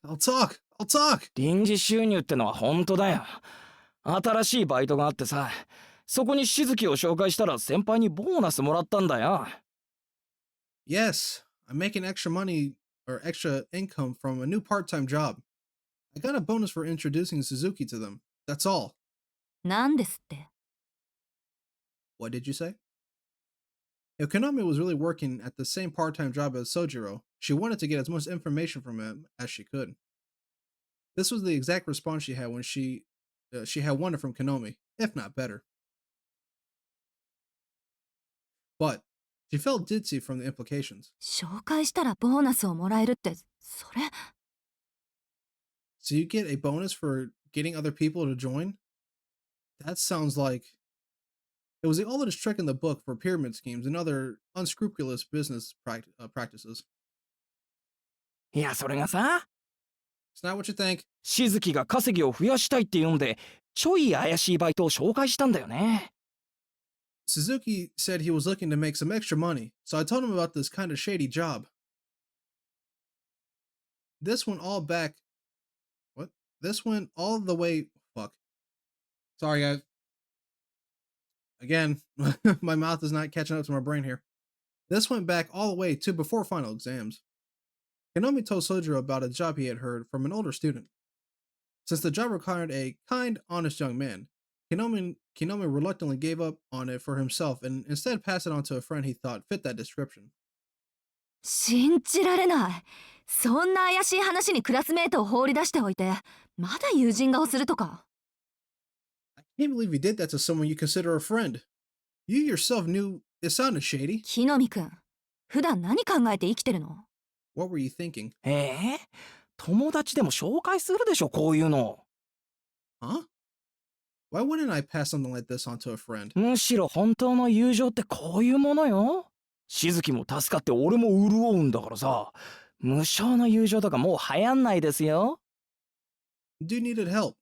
I'll talk. 臨時収入ってのは本当だよ。新しいバイトがあってさ、そこにしずきを紹介したら先輩にボーナスもらったんだよ。Yes, I'm making extra money or extra income from a new part-time job. I got a bonus for introducing Suzuki to them. That's all. なんですって。What did you say? If Konami was really working at the same part-time job as Sojiro, she wanted to get as much information from him as she could. This was the exact response she had when she had wanted from Konami, if not better. but she felt ditzy from the implications. 紹介したらボーナスをもらえるって、それ。 So you get a bonus for getting other people to join? That sounds like it was the oldest trick in the book for pyramid schemes and other unscrupulous business practices. いや、それがさ、 It's not what you think. しずきが稼ぎを増やしたいって言うんで、ちょい怪しいバイトを紹介したんだよね。Suzuki said he was looking to make some extra money, so I told him about this kind of shady job. This went all back. What? This went all the way. Fuck. Sorry, guys. Again, my mouth is not catching up to my brain here. This went back all the way to before final exams. Kanomi told Sojiro about a job he had heard from an older student. Since the job required a kind, honest young man, Kinomi reluctantly gave up on it for himself and instead passed it on to a friend he thought fit that description. 信じられない。そんな怪しい話にクラスメートを放り出しておいて、まだ友人顔するとか。I can't believe you did that to someone you consider a friend. You yourself knew it sounded shady. 木の実くん、普段何考えて生きてるの？ What were you thinking? 友達でも紹介するでしょ、こういうの。Huh? Why wouldn't I pass something like this on to a friend? むしろ本当の友情ってこういうものよ。しずきも助かって俺も潤うんだからさ。無償の友情とかもう流行んないですよ。Dude needed help,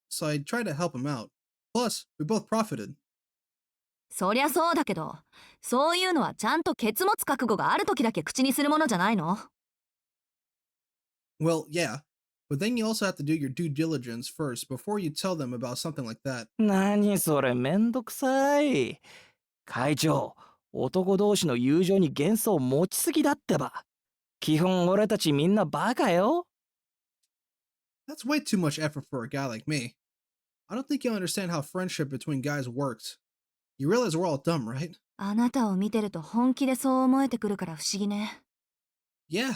so I tried to help him out. Plus, we both profited. そりゃそうだけど、そういうのはちゃんとケツ持つ覚悟がある時だけ口にするものじゃないの？ Well, yeah, but then you also have to do your due diligence first before you tell them about something like that. 何それめんどくさい。会長、男同士の友情に幻想持ちすぎだってば。基本俺たちみんなバカよ。That's way too much effort for a guy like me. I don't think you understand how friendship between guys works. You realize we're all dumb, right? あなたを見てると本気でそう思えてくるから不思議ね。Yeah,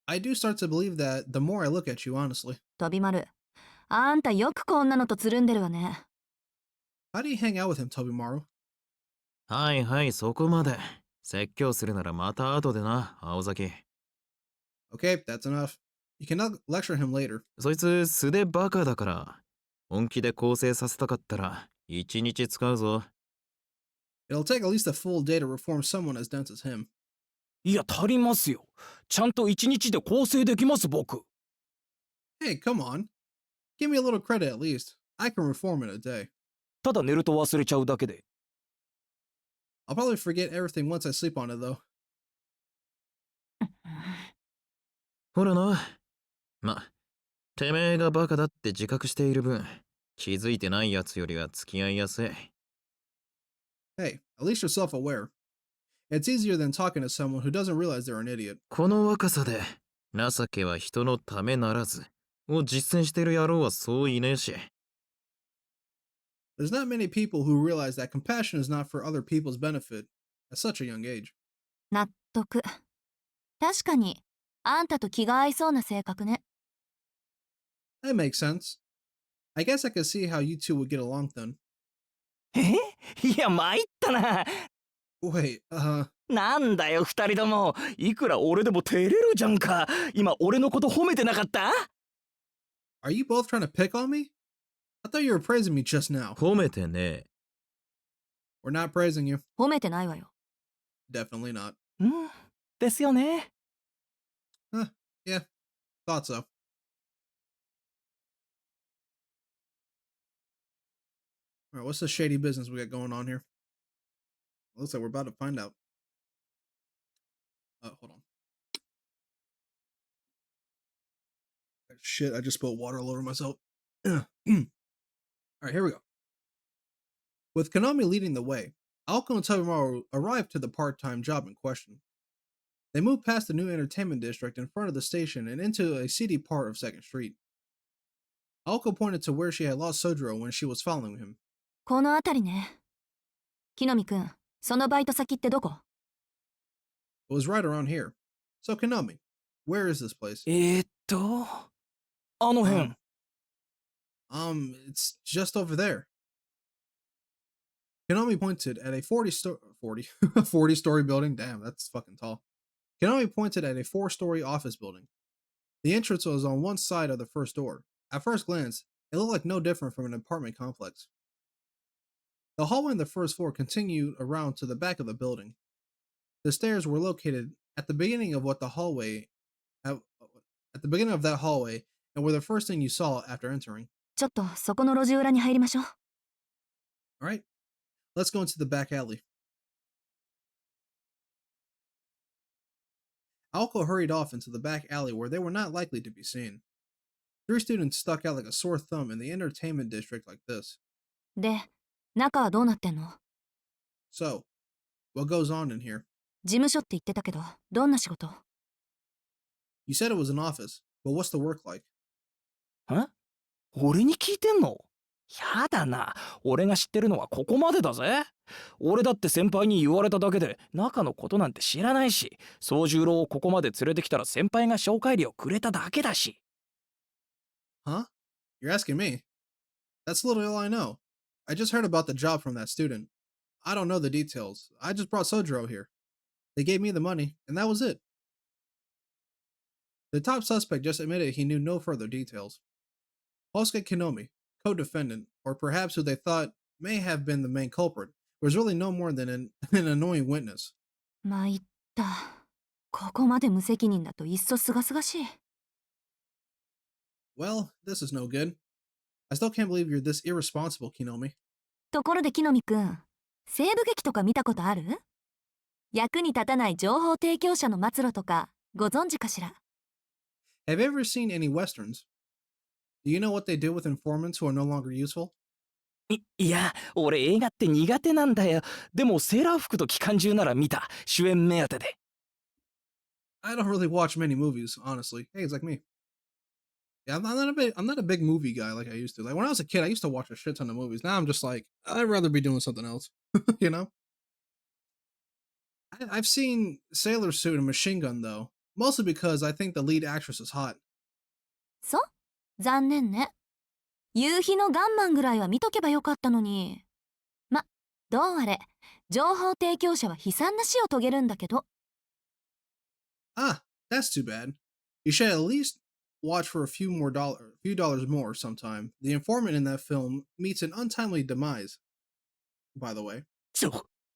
I do start to believe that the more I look at you, honestly. 飛び丸、あんたよくこんなのとつるんでるわね。How do you hang out with him, Tobimaru? はいはい、そこまで。説教するならまた後でな、青崎。Okay, that's enough. You can lecture him later. そいつ素でバカだから、本気で更生させたかったら1日使うぞ。It'll take at least a full day to reform someone as dense as him. いや足りますよ。ちゃんと一日で構成できます僕。Hey, come on. Give me a little credit at least. I can reform in a day. ただ寝ると忘れちゃうだけで。I'll probably forget everything once I sleep on it though. ほらな。ま、てめえがバカだって自覚している分、気づいてないやつよりは付き合いやすい。Hey, at least you're self-aware. It's easier than talking to someone who doesn't realize they're an idiot. この若さで、情けは人のためならず、を実践してる野郎はそういねえし。There's not many people who realize that compassion is not for other people's benefit at such a young age. 納得。確かに、あんたと気が合いそうな性格ね。That makes sense. I guess I could see how you two would get along then. いや参ったな。Wait, なんだよ二人とも。いくら俺でも照れるじゃんか。今俺のこと褒めてなかった？ are you both trying to pick on me? I thought you were praising me just now. 褒めてねえ。We're not praising you. 褒めてないわよ。Definitely not. ですよね。Yeah, thought so. Alright, what's the shady business we got going on here? Looks like we're about to find out. Hold on. Shit, I just spilled water all over myself. Alright, here we go. With Konami leading the way, Aoko and Tobimaru arrived to the part-time job in question. They moved past the new entertainment district in front of the station and into a seedy part of 2nd Street. Aoko pointed to where she had lost Sojiro when she was following him. この辺りね。木の実くん、そのバイト先ってどこ？ It was right around here. So Konami, where is this place? あの辺。 It's just over there. Konami pointed at a 40-story building. Damn, that's fucking tall. Konami pointed at a 4-story office building. The entrance was on one side of the first door. At first glance, it looked like no different from an apartment complex. The hallway on the first floor continued around to the back of the building. The stairs were located at the beginning of that hallway, and were the first thing you saw after entering. ちょっとそこの路地裏に入りましょう。All right, let's go into the back alley. Alco hurried off into the back alley where they were not likely to be seen. 3 students stuck out like a sore thumb in the entertainment district like this. で、中はどうなってんの？ So, what goes on in here? 事務所って言ってたけど、どんな仕事？ You said it was an office, but what's the work like? ん？俺に聞いてんの？やだな。俺が知ってるのはここまでだぜ。俺だって先輩に言われただけで中のことなんて知らないし、宗十郎をここまで連れてきたら先輩が紹介料くれただけだし。Huh? You're asking me? That's literally all I know. I just heard about the job from that student. I don't know the details. I just brought Sojiro here. They gave me the money, and that was it. The top suspect just admitted he knew no further details. Hosuke Kinomi, co-defendant, or perhaps who they thought may have been the main culprit, was really no more than an annoying witness. 参った。ここまで無責任だといっそすがすがしい。Well, this is no good. I still can't believe you're this irresponsible, Kinomi. ところで木の実くん、西部劇とか見たことある？役に立たない情報提供者の末路とかご存知かしら？ Have you ever seen any westerns? Do you know what they do with informants who are no longer useful? いや、俺映画って苦手なんだよ。でもセーラー服と機関銃なら見た。主演目当てで。I don't really watch many movies, honestly. Hey, it's like me. Yeah, I'm not a big movie guy like I used to. Like when I was a kid, I used to watch a shit ton of movies. Now I'm just like, I'd rather be doing something else. You know? I've seen Sailor Suit and Machine Gun though, mostly because I think the lead actress is hot. そう？残念ね。夕日のガンマンぐらいは見とけばよかったのに。ま、どうあれ、情報提供者は悲惨な死を遂げるんだけど。Ah, that's too bad. You should at least watch for a few dollars more sometime. The informant in that film meets an untimely demise. By the way.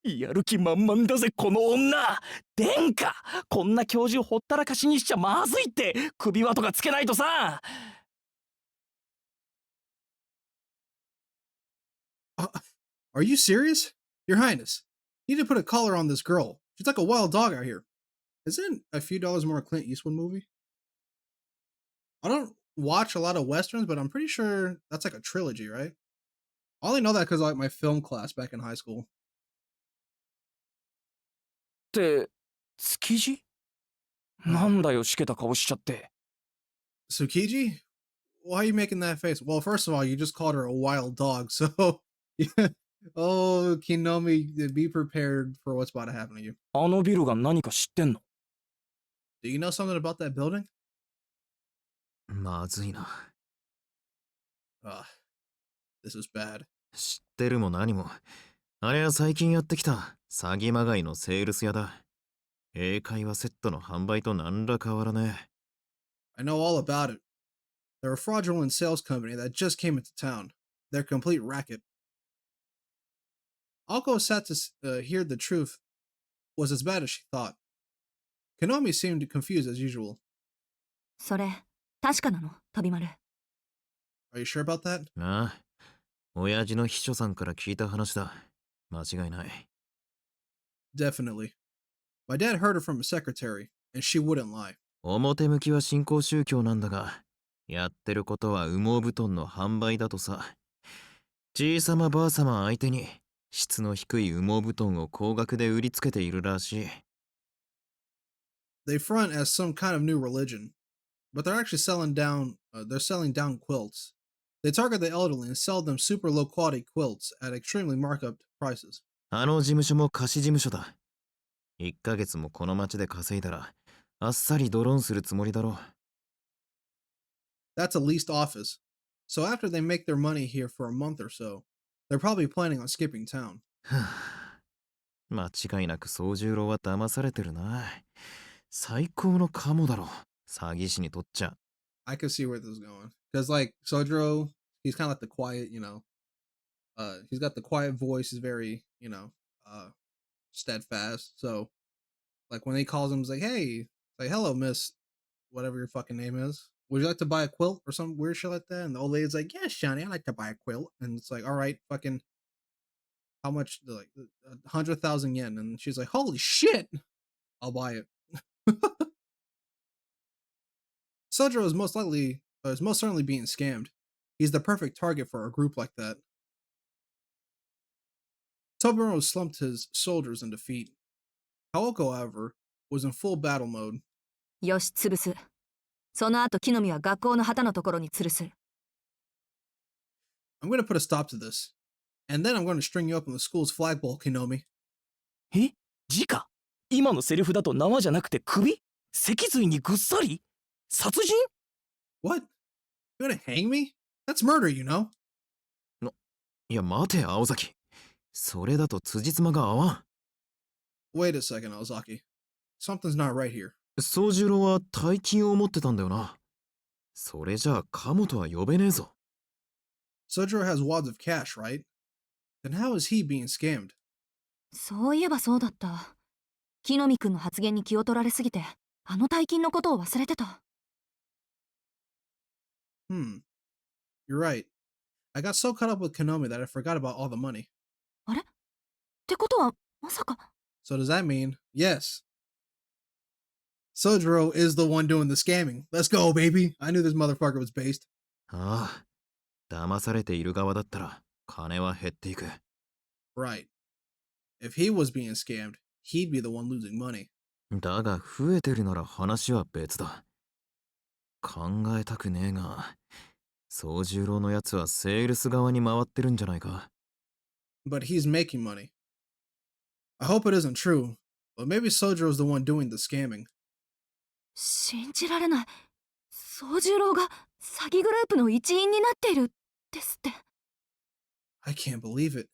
やる気満々だぜこの女。殿下、こんな教授ほったらかしにしちゃまずいって。首輪とかつけないとさ。Are you serious? Your Highness, you need to put a collar on this girl. She's like a wild dog out here. Isn't a few dollars more a Clint Eastwood movie? I don't watch a lot of westerns, but I'm pretty sure that's like a trilogy, right? I only know that because I like my film class back in high school. って築地？なんだよしけた顔しちゃって。Tsukiji? Why are you making that face? Well, first of all, you just called her a wild dog, so yeah. Oh, Kinomi, be prepared for what's about to happen to you. あのビルが何か知ってんの？ Do you know something about that building? まずいな。This is bad. 知ってるも何も。あれは最近やってきた詐欺まがいのセールス屋だ。英会話セットの販売と何ら変わらねえ。I know all about it. They're a fraudulent sales company that just came into town. They're a complete racket. Alko was sad to hear the truth was as bad as she thought. Konomi seemed confused as usual. それ、確かなの、飛丸。Are you sure about that? ああ、親父の秘書さんから聞いた話だ。間違いない。Definitely. My dad heard it from a secretary, and she wouldn't lie. 表向きは新興宗教なんだが、やってることは羽毛布団の販売だとさ。じいさまばあさま相手に質の低い羽毛布団を高額で売りつけているらしい。They front as some kind of new religion, but they're actually selling down quilts. They target the elderly and sell them super low quality quilts at extremely markup prices. あの事務所も貸し事務所だ。1ヶ月もこの町で稼いだら、あっさりドローンするつもりだろう。That's a leased office. So after they make their money here for a month or so, they're probably planning on skipping town. 間違いなく宗十郎は騙されてるな。最高のカモだろ、詐欺師にとっちゃ。I can see where this is going. Because, like, Sojiro, he's kind of like the quiet, he's got the quiet voice, he's very, steadfast. So, like, when he calls him, he's like, hey, like, hello, miss, whatever your fucking name is. Would you like to buy a quilt or some weird shit like that? And the old lady's like, yes, Johnny, I like to buy a quilt. And it's like, all right, fucking, how much? Like, 100,000 yen. And she's like, holy shit, I'll buy it. Sojiro is most certainly being scammed. He's the perfect target for a group like that. Tobiraro slumped his soldiers in defeat. Haoko, however, was in full battle mode. よし、潰す。その後、木の実は学校の旗のところに吊るす。I'm going to put a stop to this. And then I'm going to string you up on the school's flagpole, Kinomi. え、直今のセリフだと縄じゃなくて首？脊髄にぐっさり？殺人？ What? You gonna hang me? That's murder, you know? いや待て青崎、それだと辻褄が合わん。 Wait a second, Ozaki. Something's not right here. 宗十郎は大金を持ってたんだよな。それじゃあカモとは呼べねえぞ。 Sojiro has wads of cash, right? Then how is he being scammed? そういえばそうだった。木の実くんの発言に気を取られすぎて、あの大金のことを忘れてた。You're right. I got so caught up with Kinomi that I forgot about all the money. あれ？ってことは、まさか。So does that mean, yes, Sojiro is the one doing the scamming. Let's go, baby. I knew this motherfucker was based. ああ、騙されている側だったら金は減っていく。 Right. If he was being scammed, he'd be the one losing money. だが増えてるなら話は別だ。考えたくねえが、宗十郎のやつはセールス側に回ってるんじゃないか。 But he's making money. I hope it isn't true, but maybe Sojiro's the one doing the scamming. 信じられない。宗十郎が詐欺グループの一員になっているですって。I can't believe it.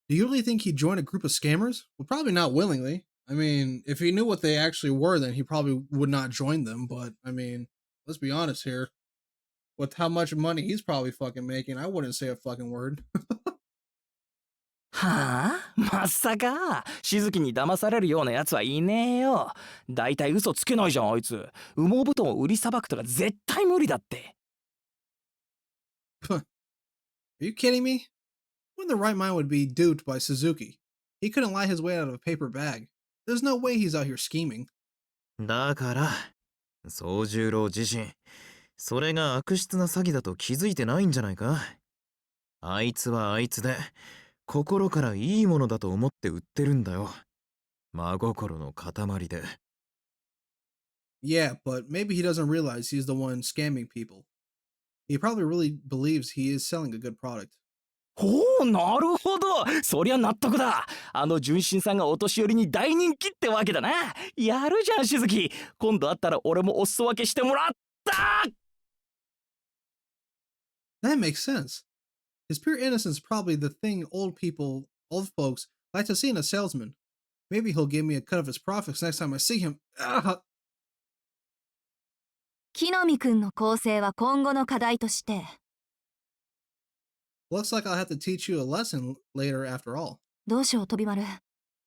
Do you really think he'd join a group of scammers? Well, probably not willingly. I mean, if he knew what they actually were, then he probably would not join them. But, I mean, let's be honest here. With how much money he's probably fucking making, I wouldn't say a fucking word. はあ？まさかしずきに騙されるようなやつはいねえよ。だいたい嘘つけないじゃんあいつ。羽毛布団を売りさばくとか絶対無理だって。Are you kidding me? Who in the right mind would be duped by Suzuki? He couldn't lie his way out of a paper bag. There's no way he's out here scheming. だから宗十郎自身、それが悪質な詐欺だと気づいてないんじゃないか。あいつはあいつで心からいいものだと思って売ってるんだよ。真心の塊で。 Yeah, but maybe he doesn't realize he's the one scamming people. He probably really believes he is selling a good product. ほう、なるほど。そりゃ納得だ。あの純真さんがお年寄りに大人気ってわけだな。やるじゃんしずき。今度会ったら俺もお裾分けしてもらった。 That makes sense. His pure innocence is probably the thing old folks like to see in a salesman. Maybe he'll give me a cut of his profits next time I see him. Ah! 木の実くんの構成は今後の課題として。Looks like I'll have to teach you a lesson later after all. どうしよう飛び丸。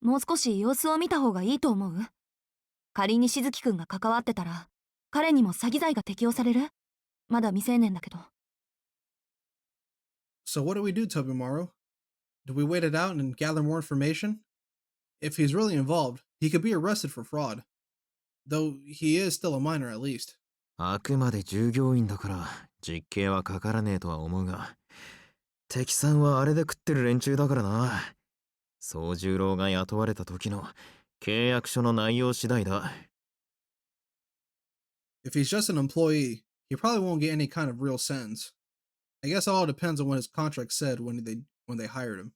もう少し様子を見た方がいいと思う？仮にしずきくんが関わってたら、彼にも詐欺罪が適用される？まだ未成年だけど。So what do we do, Tobimaru? Do we wait it out and gather more information? If he's really involved, he could be arrested for fraud. Though he is still a minor at least. あくまで従業員だから実刑はかからねえとは思うが、敵さんはあれで食ってる連中だからな。宗十郎が雇われた時の契約書の内容次第だ。 If he's just an employee, he probably won't get any kind of real sentence. I guess it all depends on what his contract said when they hired him.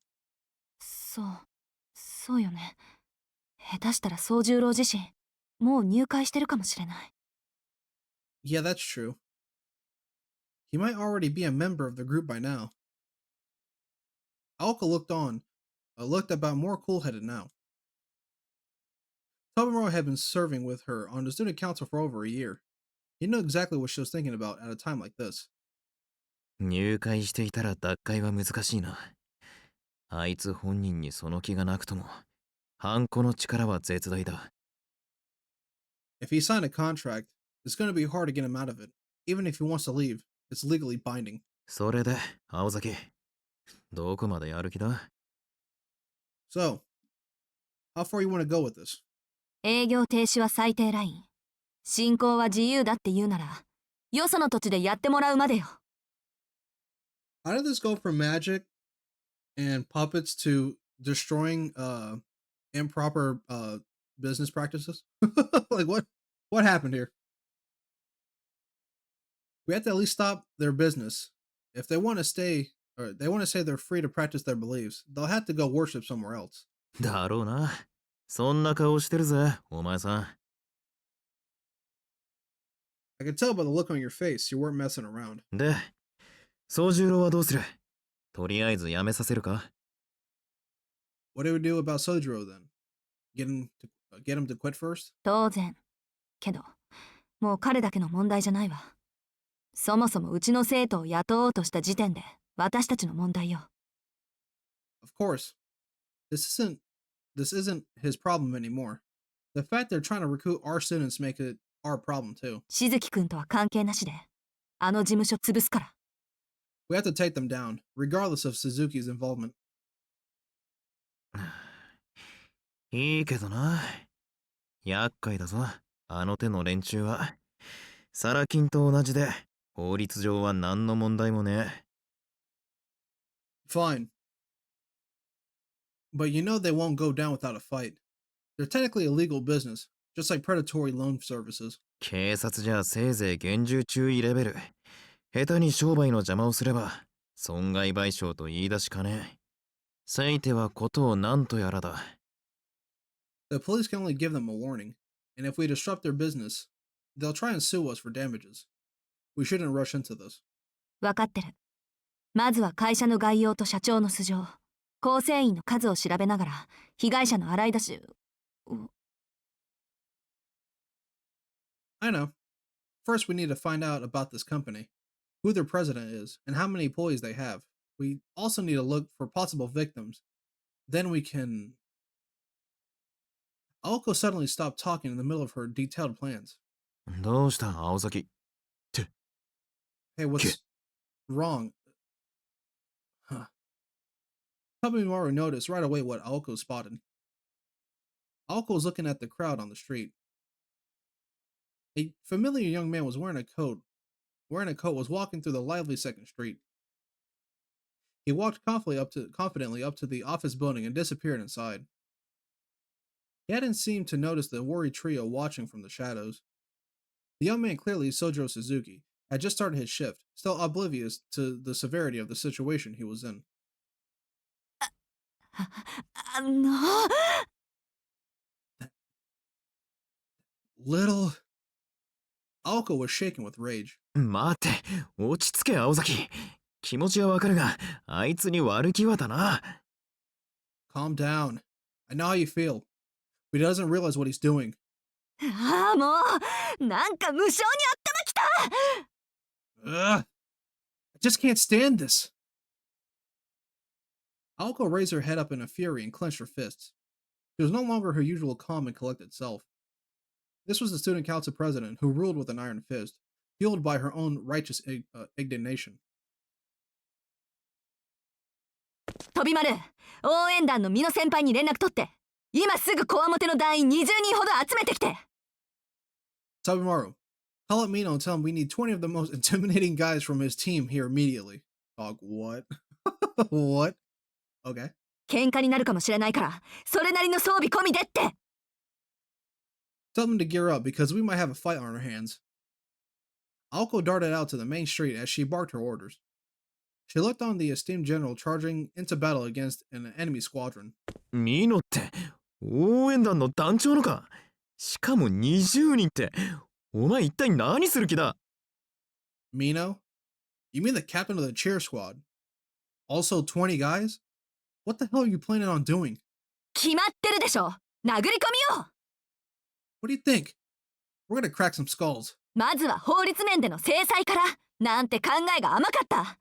そうよね。下手したら宗十郎自身、もう入会してるかもしれない。Yeah, that's true. He might already be a member of the group by now. Aoka looked on, looked about more cool-headed now. Tobimaro had been serving with her on the student council for over a year. He knew exactly what she was thinking about at a time like this. 入会していたら脱会は難しいな。あいつ本人にその気がなくとも、ハンコの力は絶大だ。If he signed a contract, it's going to be hard to get him out of it. Even if he wants to leave, it's legally binding. それで、青崎、どこまでやる気だ？ So, how far you want to go with this? 営業停止は最低ライン。進行は自由だって言うなら、よその土地でやってもらうまでよ。How did this go from magic and puppets to destroying improper business practices? Like what happened here? We have to at least stop their business. If they want to stay or they want to say they're free to practice their beliefs, they'll have to go worship somewhere else. だろうな。そんな顔してるぜ、お前さん。I can tell by the look on your face you weren't messing around. で、宗十郎はどうする？とりあえずやめさせるか？ What do we do about Sojiro then? Get him to quit first? 当然。けど、もう彼だけの問題じゃないわ。そもそもうちの生徒を雇おうとした時点で、私たちの問題よ。Of course. This isn't his problem anymore. The fact they're trying to recruit our students make it our problem too. しずきくんとは関係なしで、あの事務所潰すから。We have to take them down, regardless of Suzuki's involvement. いいけどな。厄介だぞ、あの手の連中は。サラ金と同じで、法律上は何の問題もね。Fine. But you know they won't go down without a fight. They're technically a legal business, just like predatory loan services. 警察じゃせいぜい厳重注意レベル。下手に商売の邪魔をすれば、損害賠償と言い出しかねえ。せいてはことを何とやらだ。The police can only give them a warning, and if we disrupt their business, they'll try and sue us for damages. We shouldn't rush into this. わかってる。まずは会社の概要と社長の素性、構成員の数を調べながら、被害者の洗い出し。I know. First, we need to find out about this company, who their president is, and how many employees they have. We also need to look for possible victims. Then we can... Aoko suddenly stopped talking in the middle of her detailed plans. どうした青崎。Hey, what's wrong? Huh. Tobimaro noticed right away what Aoko spotted. Aoko was looking at the crowd on the street. A familiar young man was wearing a coat was walking through the lively second street. He walked confidently up to the office building and disappeared inside. He hadn't seemed to notice the worried trio watching from the shadows. The young man, clearly Sojiro Suzuki, had just started his shift, still oblivious to the severity of the situation he was in. Little... Aoko was shaking with rage. 待って、落ち着け青崎。気持ちはわかるが、あいつに悪気はだな。Calm down. I know how you feel. But he doesn't realize what he's doing. ああ、もう、なんか無性に頭きた。Ugh! I just can't stand this. Aoko raised her head up in a fury and clenched her fists. She was no longer her usual calm and collected self. This was the student council president who ruled with an iron fist, fueled by her own righteous indignation. 飛丸、応援団の美濃先輩に連絡取って、今すぐこわもての団員20人ほど集めてきて。Tobimaro, call up Mino and tell him we need 20 of the most intimidating guys from his team here immediately. Dog, what? What? Okay. 喧嘩になるかもしれないから、それなりの装備込みでって。Tell them to gear up because we might have a fight on our hands. Aoko darted out to the main street as she barked her orders. She looked on the esteemed general charging into battle against an enemy squadron. ミノって、応援団の団長のか。しかも20人って、お前一体何する気だ？ Mino? You mean the captain of the cheer squad? Also 20 guys? What the hell are you planning on doing? 決まってるでしょ。殴り込みよ。 What do you think? We're gonna crack some skulls. まずは法律面での制裁から。なんて考えが甘かった。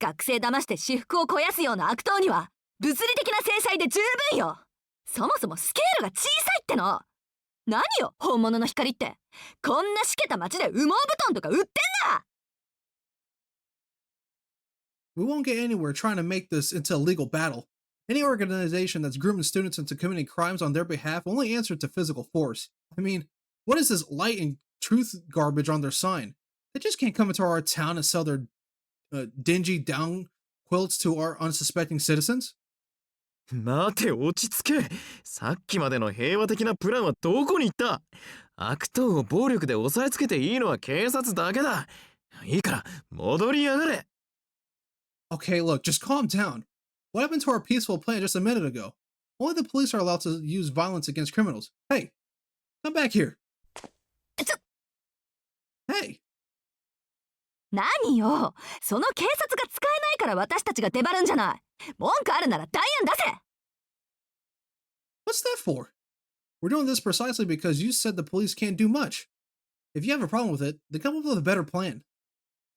学生騙して私腹を肥やすような悪党には物理的な制裁で十分よ。そもそもスケールが小さいっての。何よ本物の光って。こんなしけた街で羽毛布団とか売ってんだ。 We won't get anywhere trying to make this into a legal battle. Any organization that's grooming students into committing crimes on their behalf only answer to physical force. I mean, what is this light and truth garbage on their sign? They just can't come into our town and sell their dingy down quilts to our unsuspecting citizens. 待て、落ち着け。さっきまでの平和的なプランはどこに行った？悪党を暴力で押さえつけていいのは警察だけだ。いいから戻りやがれ。Okay, look, just calm down. What happened to our peaceful plan just a minute ago? Only the police are allowed to use violence against criminals. Hey, come back here. Hey. 何よ。その警察が使えないから私たちが出張るんじゃない。文句あるなら代案出せ。 What's that for? We're doing this precisely because you said the police can't do much. If you have a problem with it, then come up with a better plan.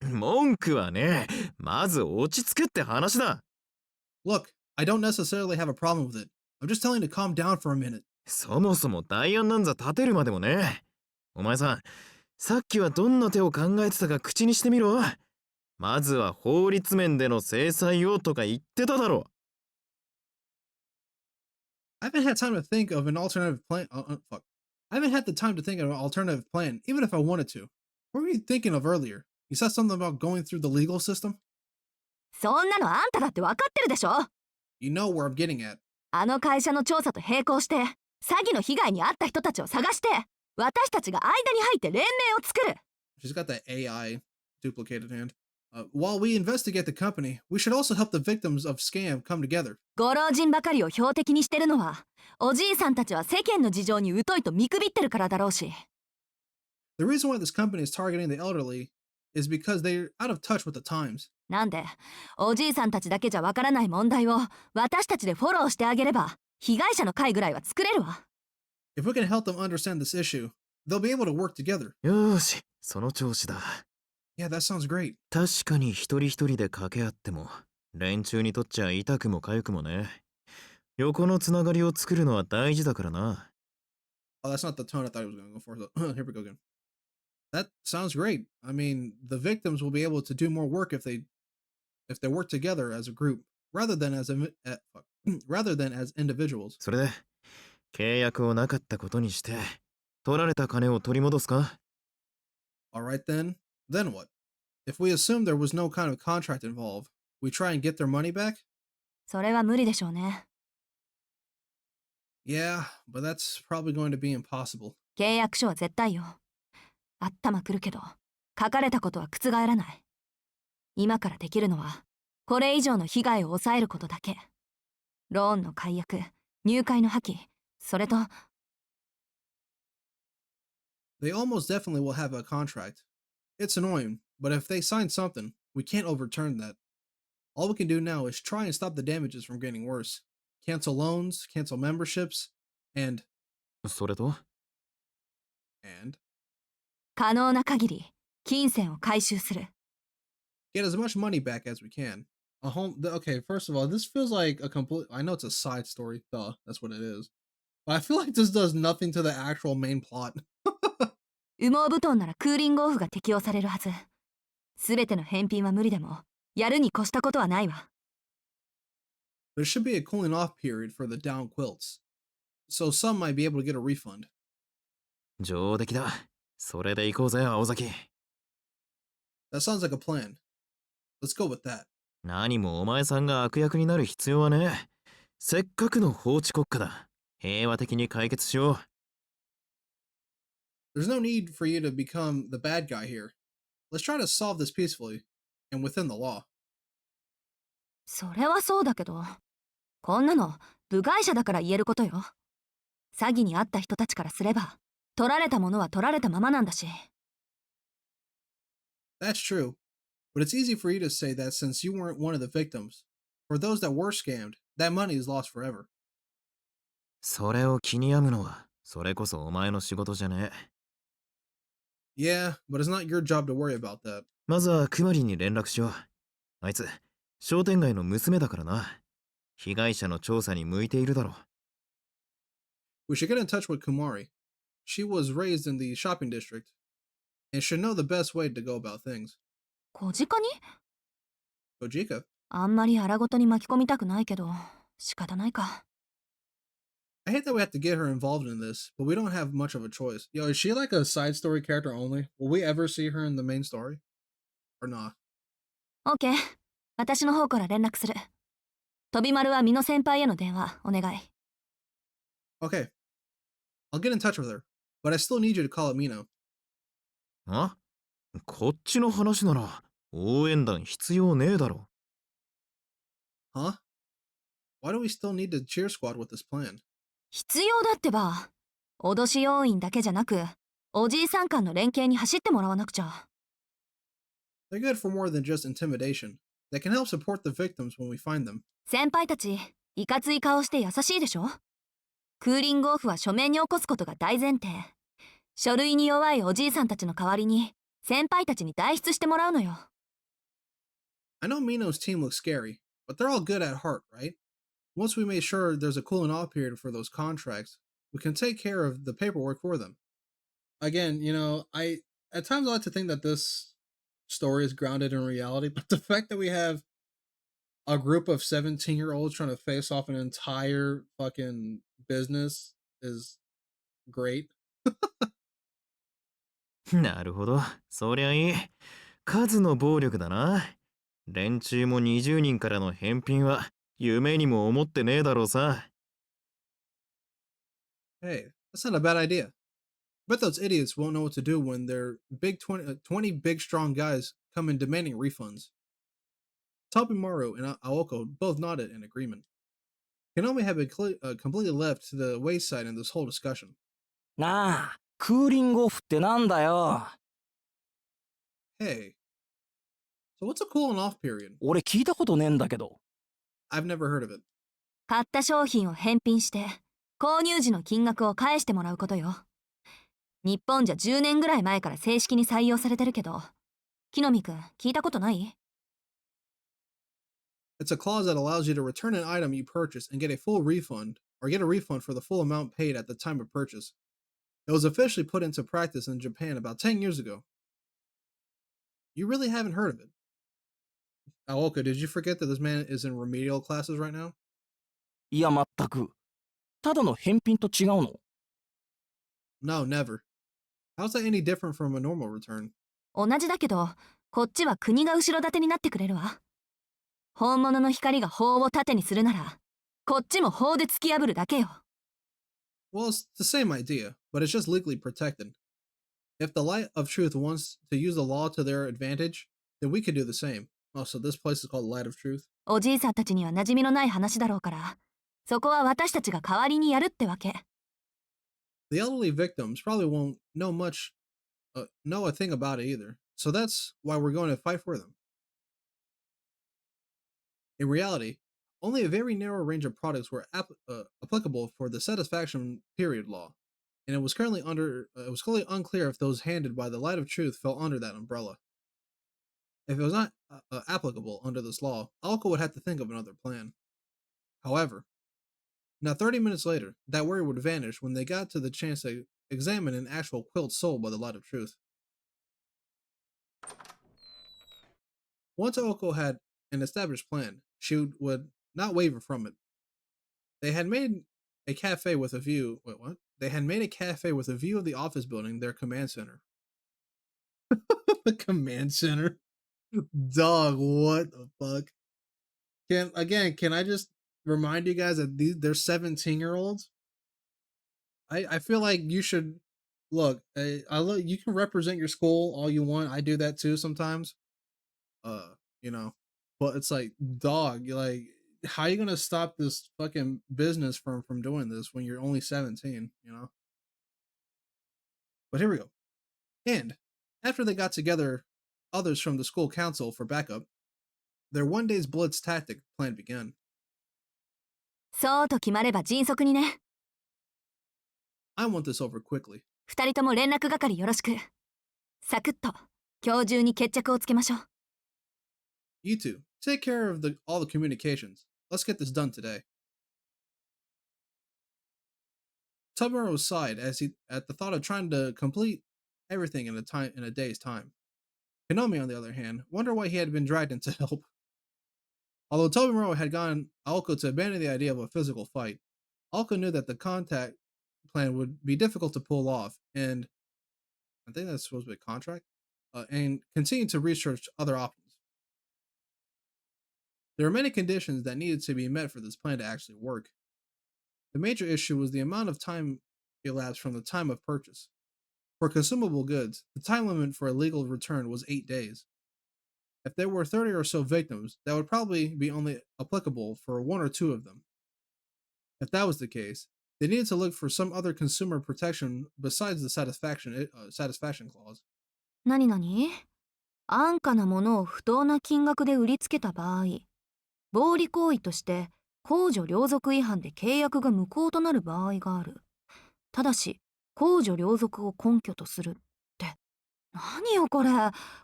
文句はね、まず落ち着けって話だ。Look, I don't necessarily have a problem with it. I'm just telling you to calm down for a minute. そもそも代案なんざ立てるまでもね。お前さん、さっきはどんな手を考えてたか口にしてみろ。まずは法律面での制裁をとか言ってただろ。I haven't had time to think of an alternative plan. Fuck. I haven't had the time to think of an alternative plan, even if I wanted to. What were you thinking of earlier? You said something about going through the legal system? そんなのあんただって分かってるでしょ。 You know where I'm getting at. あの会社の調査と並行して詐欺の被害に遭った人たちを探して私たちが間に入って連盟を作る。 She's got that AI duplicated hand. While we investigate the company, we should also help the victims of scam come together. ご老人ばかりを標的にしてるのはおじいさんたちは世間の事情に疎いと見くびってるからだろうし。 The reason why this company is targeting the elderly is because they're out of touch with the times. なんでおじいさんたちだけじゃわからない問題を私たちでフォローしてあげれば被害者の会ぐらいは作れるわ。 If we can help them understand this issue, they'll be able to work together. よーし、その調子だ。Yeah, that sounds great. 確かに一人一人で掛け合っても、連中にとっちゃ痛くも痒くもね。横のつながりを作るのは大事だからな。Oh, that's not the tone I thought he was going to go for. So, here we go again. That sounds great. I mean, the victims will be able to do more work if they work together as a group rather than as individuals. それで、契約をなかったことにして、取られた金を取り戻すか？ All right then. Then what? If we assume there was no kind of contract involved, we try and get their money back? それは無理でしょうね。 Yeah, but that's probably going to be impossible. 契約書は絶対よ。頭くるけど書かれたことは覆らない。今からできるのはこれ以上の被害を抑えることだけ。ローンの解約、入会の破棄、それと They almost definitely will have a contract. It's annoying, but if they sign something, we can't overturn that. All we can do now is try and stop the damages from getting worse. Cancel loans, cancel memberships, and それと？ 可能な限り金銭を回収する。 get as much money back as we can. Okay, first of all, this feels like a complete. I know it's a side story, duh, that's what it is. But I feel like this does nothing to the actual main plot. 羽毛布団ならクーリングオフが適用されるはず。すべての返品は無理でも、やるに越したことはないわ。 There should be a cooling off period for the down quilts, so some might be able to get a refund. 上出来だ。それで行こうぜ、青崎。That sounds like a plan. Let's go with that. 何もお前さんが悪役になる必要はね。せっかくの法治国家だ。平和的に解決しよう。There's no need for you to become the bad guy here. Let's try to solve this peacefully and within the law. それはそうだけど、こんなの部外者だから言えることよ。詐欺に遭った人たちからすれば、取られたものは取られたままなんだし。 That's true, but it's easy for you to say that since you weren't one of the victims. For those that were scammed, that money is lost forever. それを気に病むのは、それこそお前の仕事じゃねえ。Yeah, but it's not your job to worry about that. まずはクマリンに連絡しよう。あいつ、商店街の娘だからな。被害者の調査に向いているだろう。We should get in touch with Kumari. She was raised in the shopping district and should know the best way to go about things. 小鹿に Kojika. あんまり荒ごとに巻き込みたくないけど、仕方ないか。I hate that we have to get her involved in this, but we don't have much of a choice. Yo, is she like a side story character only? Will we ever see her in the main story? Or not? OK。私の方から連絡する。飛び丸は美濃先輩への電話、お願い。Okay. I'll get in touch with her, but I still need you to call it Mino. あ？こっちの話なら、応援団必要ねえだろ。Huh? Why do we still need the cheer squad with this plan? 必要だってば。脅し要員だけじゃなく、おじいさん間の連携に走ってもらわなくちゃ。They're good for more than just intimidation. They can help support the victims when we find them. 先輩たち、いかつい顔して優しいでしょ？クーリングオフは書面に起こすことが大前提。書類に弱いおじいさんたちの代わりに、先輩たちに代筆してもらうのよ。I know Mino's team looks scary, but they're all good at heart, right? Once we make sure there's a cooling off period for those contracts, we can take care of the paperwork for them. Again, at times I like to think that this story is grounded in reality, but the fact that we have a group of 17-year-olds trying to face off an entire fucking business is great. なるほど、そりゃいい。数の暴力だな。連中も20人からの返品は夢にも思ってねえだろうさ。Hey, that's not a bad idea. Bet those idiots won't know what to do when their big 20 big strong guys come in demanding refunds. Tabimaru and Aoko both nodded in agreement. Kanomi had been completely left to the wayside in this whole discussion. なあ、クーリングオフってなんだよ。Hey, so what's a cooling off period? 俺聞いたことねえんだけど。I've never heard of it. 買った商品を返品して、購入時の金額を返してもらうことよ。日本じゃ10年ぐらい前から正式に採用されてるけど、木の実くん、聞いたことない？ It's a clause that allows you to return an item you purchase and get a full refund, or get a refund for the full amount paid at the time of purchase. It was officially put into practice in Japan about 10 years ago. You really haven't heard of it. Aoka, did you forget that this man is in remedial classes right now? いや、全く。ただの返品と違うの？ No, never. How's that any different from a normal return? 同じだけど、こっちは国が後ろ盾になってくれるわ。本物の光が法を盾にするなら、こっちも法で突き破るだけよ。Well, it's the same idea, but it's just legally protected. If the light of truth wants to use the law to their advantage, then we could do the same. Oh, so this place is called Light of Truth? おじいさんたちには馴染みのない話だろうから、そこは私たちが代わりにやるってわけ。The elderly victims probably won't know a thing about it either, so that's why we're going to fight for them. In reality, only a very narrow range of products were applicable for the satisfaction period law, and it was currently unclear if those handed by the Light of Truth fell under that umbrella. If it was not applicable under this law, Alka would have to think of another plan. However, now 30 minutes later, that worry would vanish when they got to the chance to examine an actual quilt sold by the Light of Truth. Once Oko had an established plan, she would not waver from it. They had made a cafe with a view. Wait, what? They had made a cafe with a view of the office building, their command center. The command center? Dog, what the fuck? Can I just remind you guys that they're 17-year-olds? I feel like you should look. You can represent your school all you want. I do that too sometimes. But it's like, dog, like, how are you gonna stop this fucking business from doing this when you're only 17? But here we go. And after they got together others from the school council for backup, their one day's blitz tactic plan began. そうと決まれば迅速にね。I want this over quickly. 二人とも連絡係よろしく。サクッと今日中に決着をつけましょう。You two, take care of all the communications. Let's get this done today. Tubero sighed at the thought of trying to complete everything in a day's time. Konami, on the other hand, wondered why he had been dragged into help. Although Tobimuro had gotten Aoko to abandon the idea of a physical fight, Aoko knew that the contact plan would be difficult to pull off, and I think that's supposed to be a contract, and continued to research other options. There were many conditions that needed to be met for this plan to actually work. The major issue was the amount of time elapsed from the time of purchase. For consumable goods, the time limit for a legal return was 8 days. If there were 30 or so victims, that would probably be only applicable for 1 or 2 of them. If that was the case, they needed to look for some other consumer protection besides the satisfaction clause. 何々？安価なものを不当な金額で売りつけた場合、暴利行為として公序良俗違反で契約が無効となる場合がある。ただし、公序良俗を根拠とするって。何よこれ、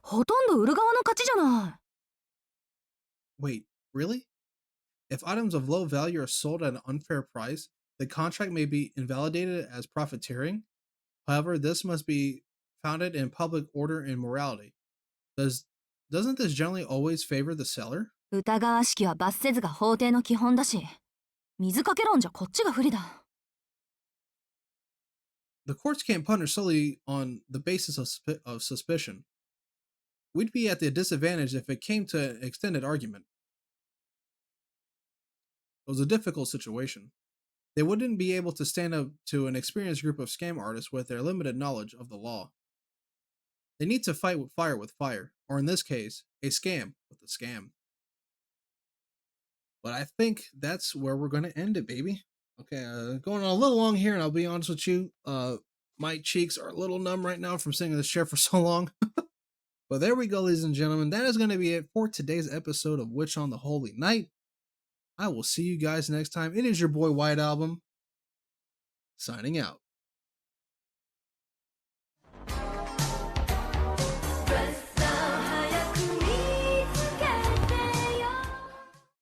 ほとんど売る側の勝ちじゃない。Wait, really? If items of low value are sold at an unfair price, the contract may be invalidated as profiteering. However, this must be founded in public order and morality. Doesn't this generally always favor the seller? 疑わしきは罰せずが法廷の基本だし、水かけ論じゃこっちが不利だ。The courts can't punish solely on the basis of suspicion. We'd be at the disadvantage if it came to an extended argument. It was a difficult situation. They wouldn't be able to stand up to an experienced group of scam artists with their limited knowledge of the law. They need to fight with fire, or in this case, a scam with a scam. But I think that's where we're going to end it, baby. Okay, going on a little long here, and I'll be honest with you, my cheeks are a little numb right now from sitting in this chair for so long. But there we go, ladies and gentlemen. That is going to be it for today's episode of Witch on the Holy Night. I will see you guys next time. It is your boy White Album, signing out.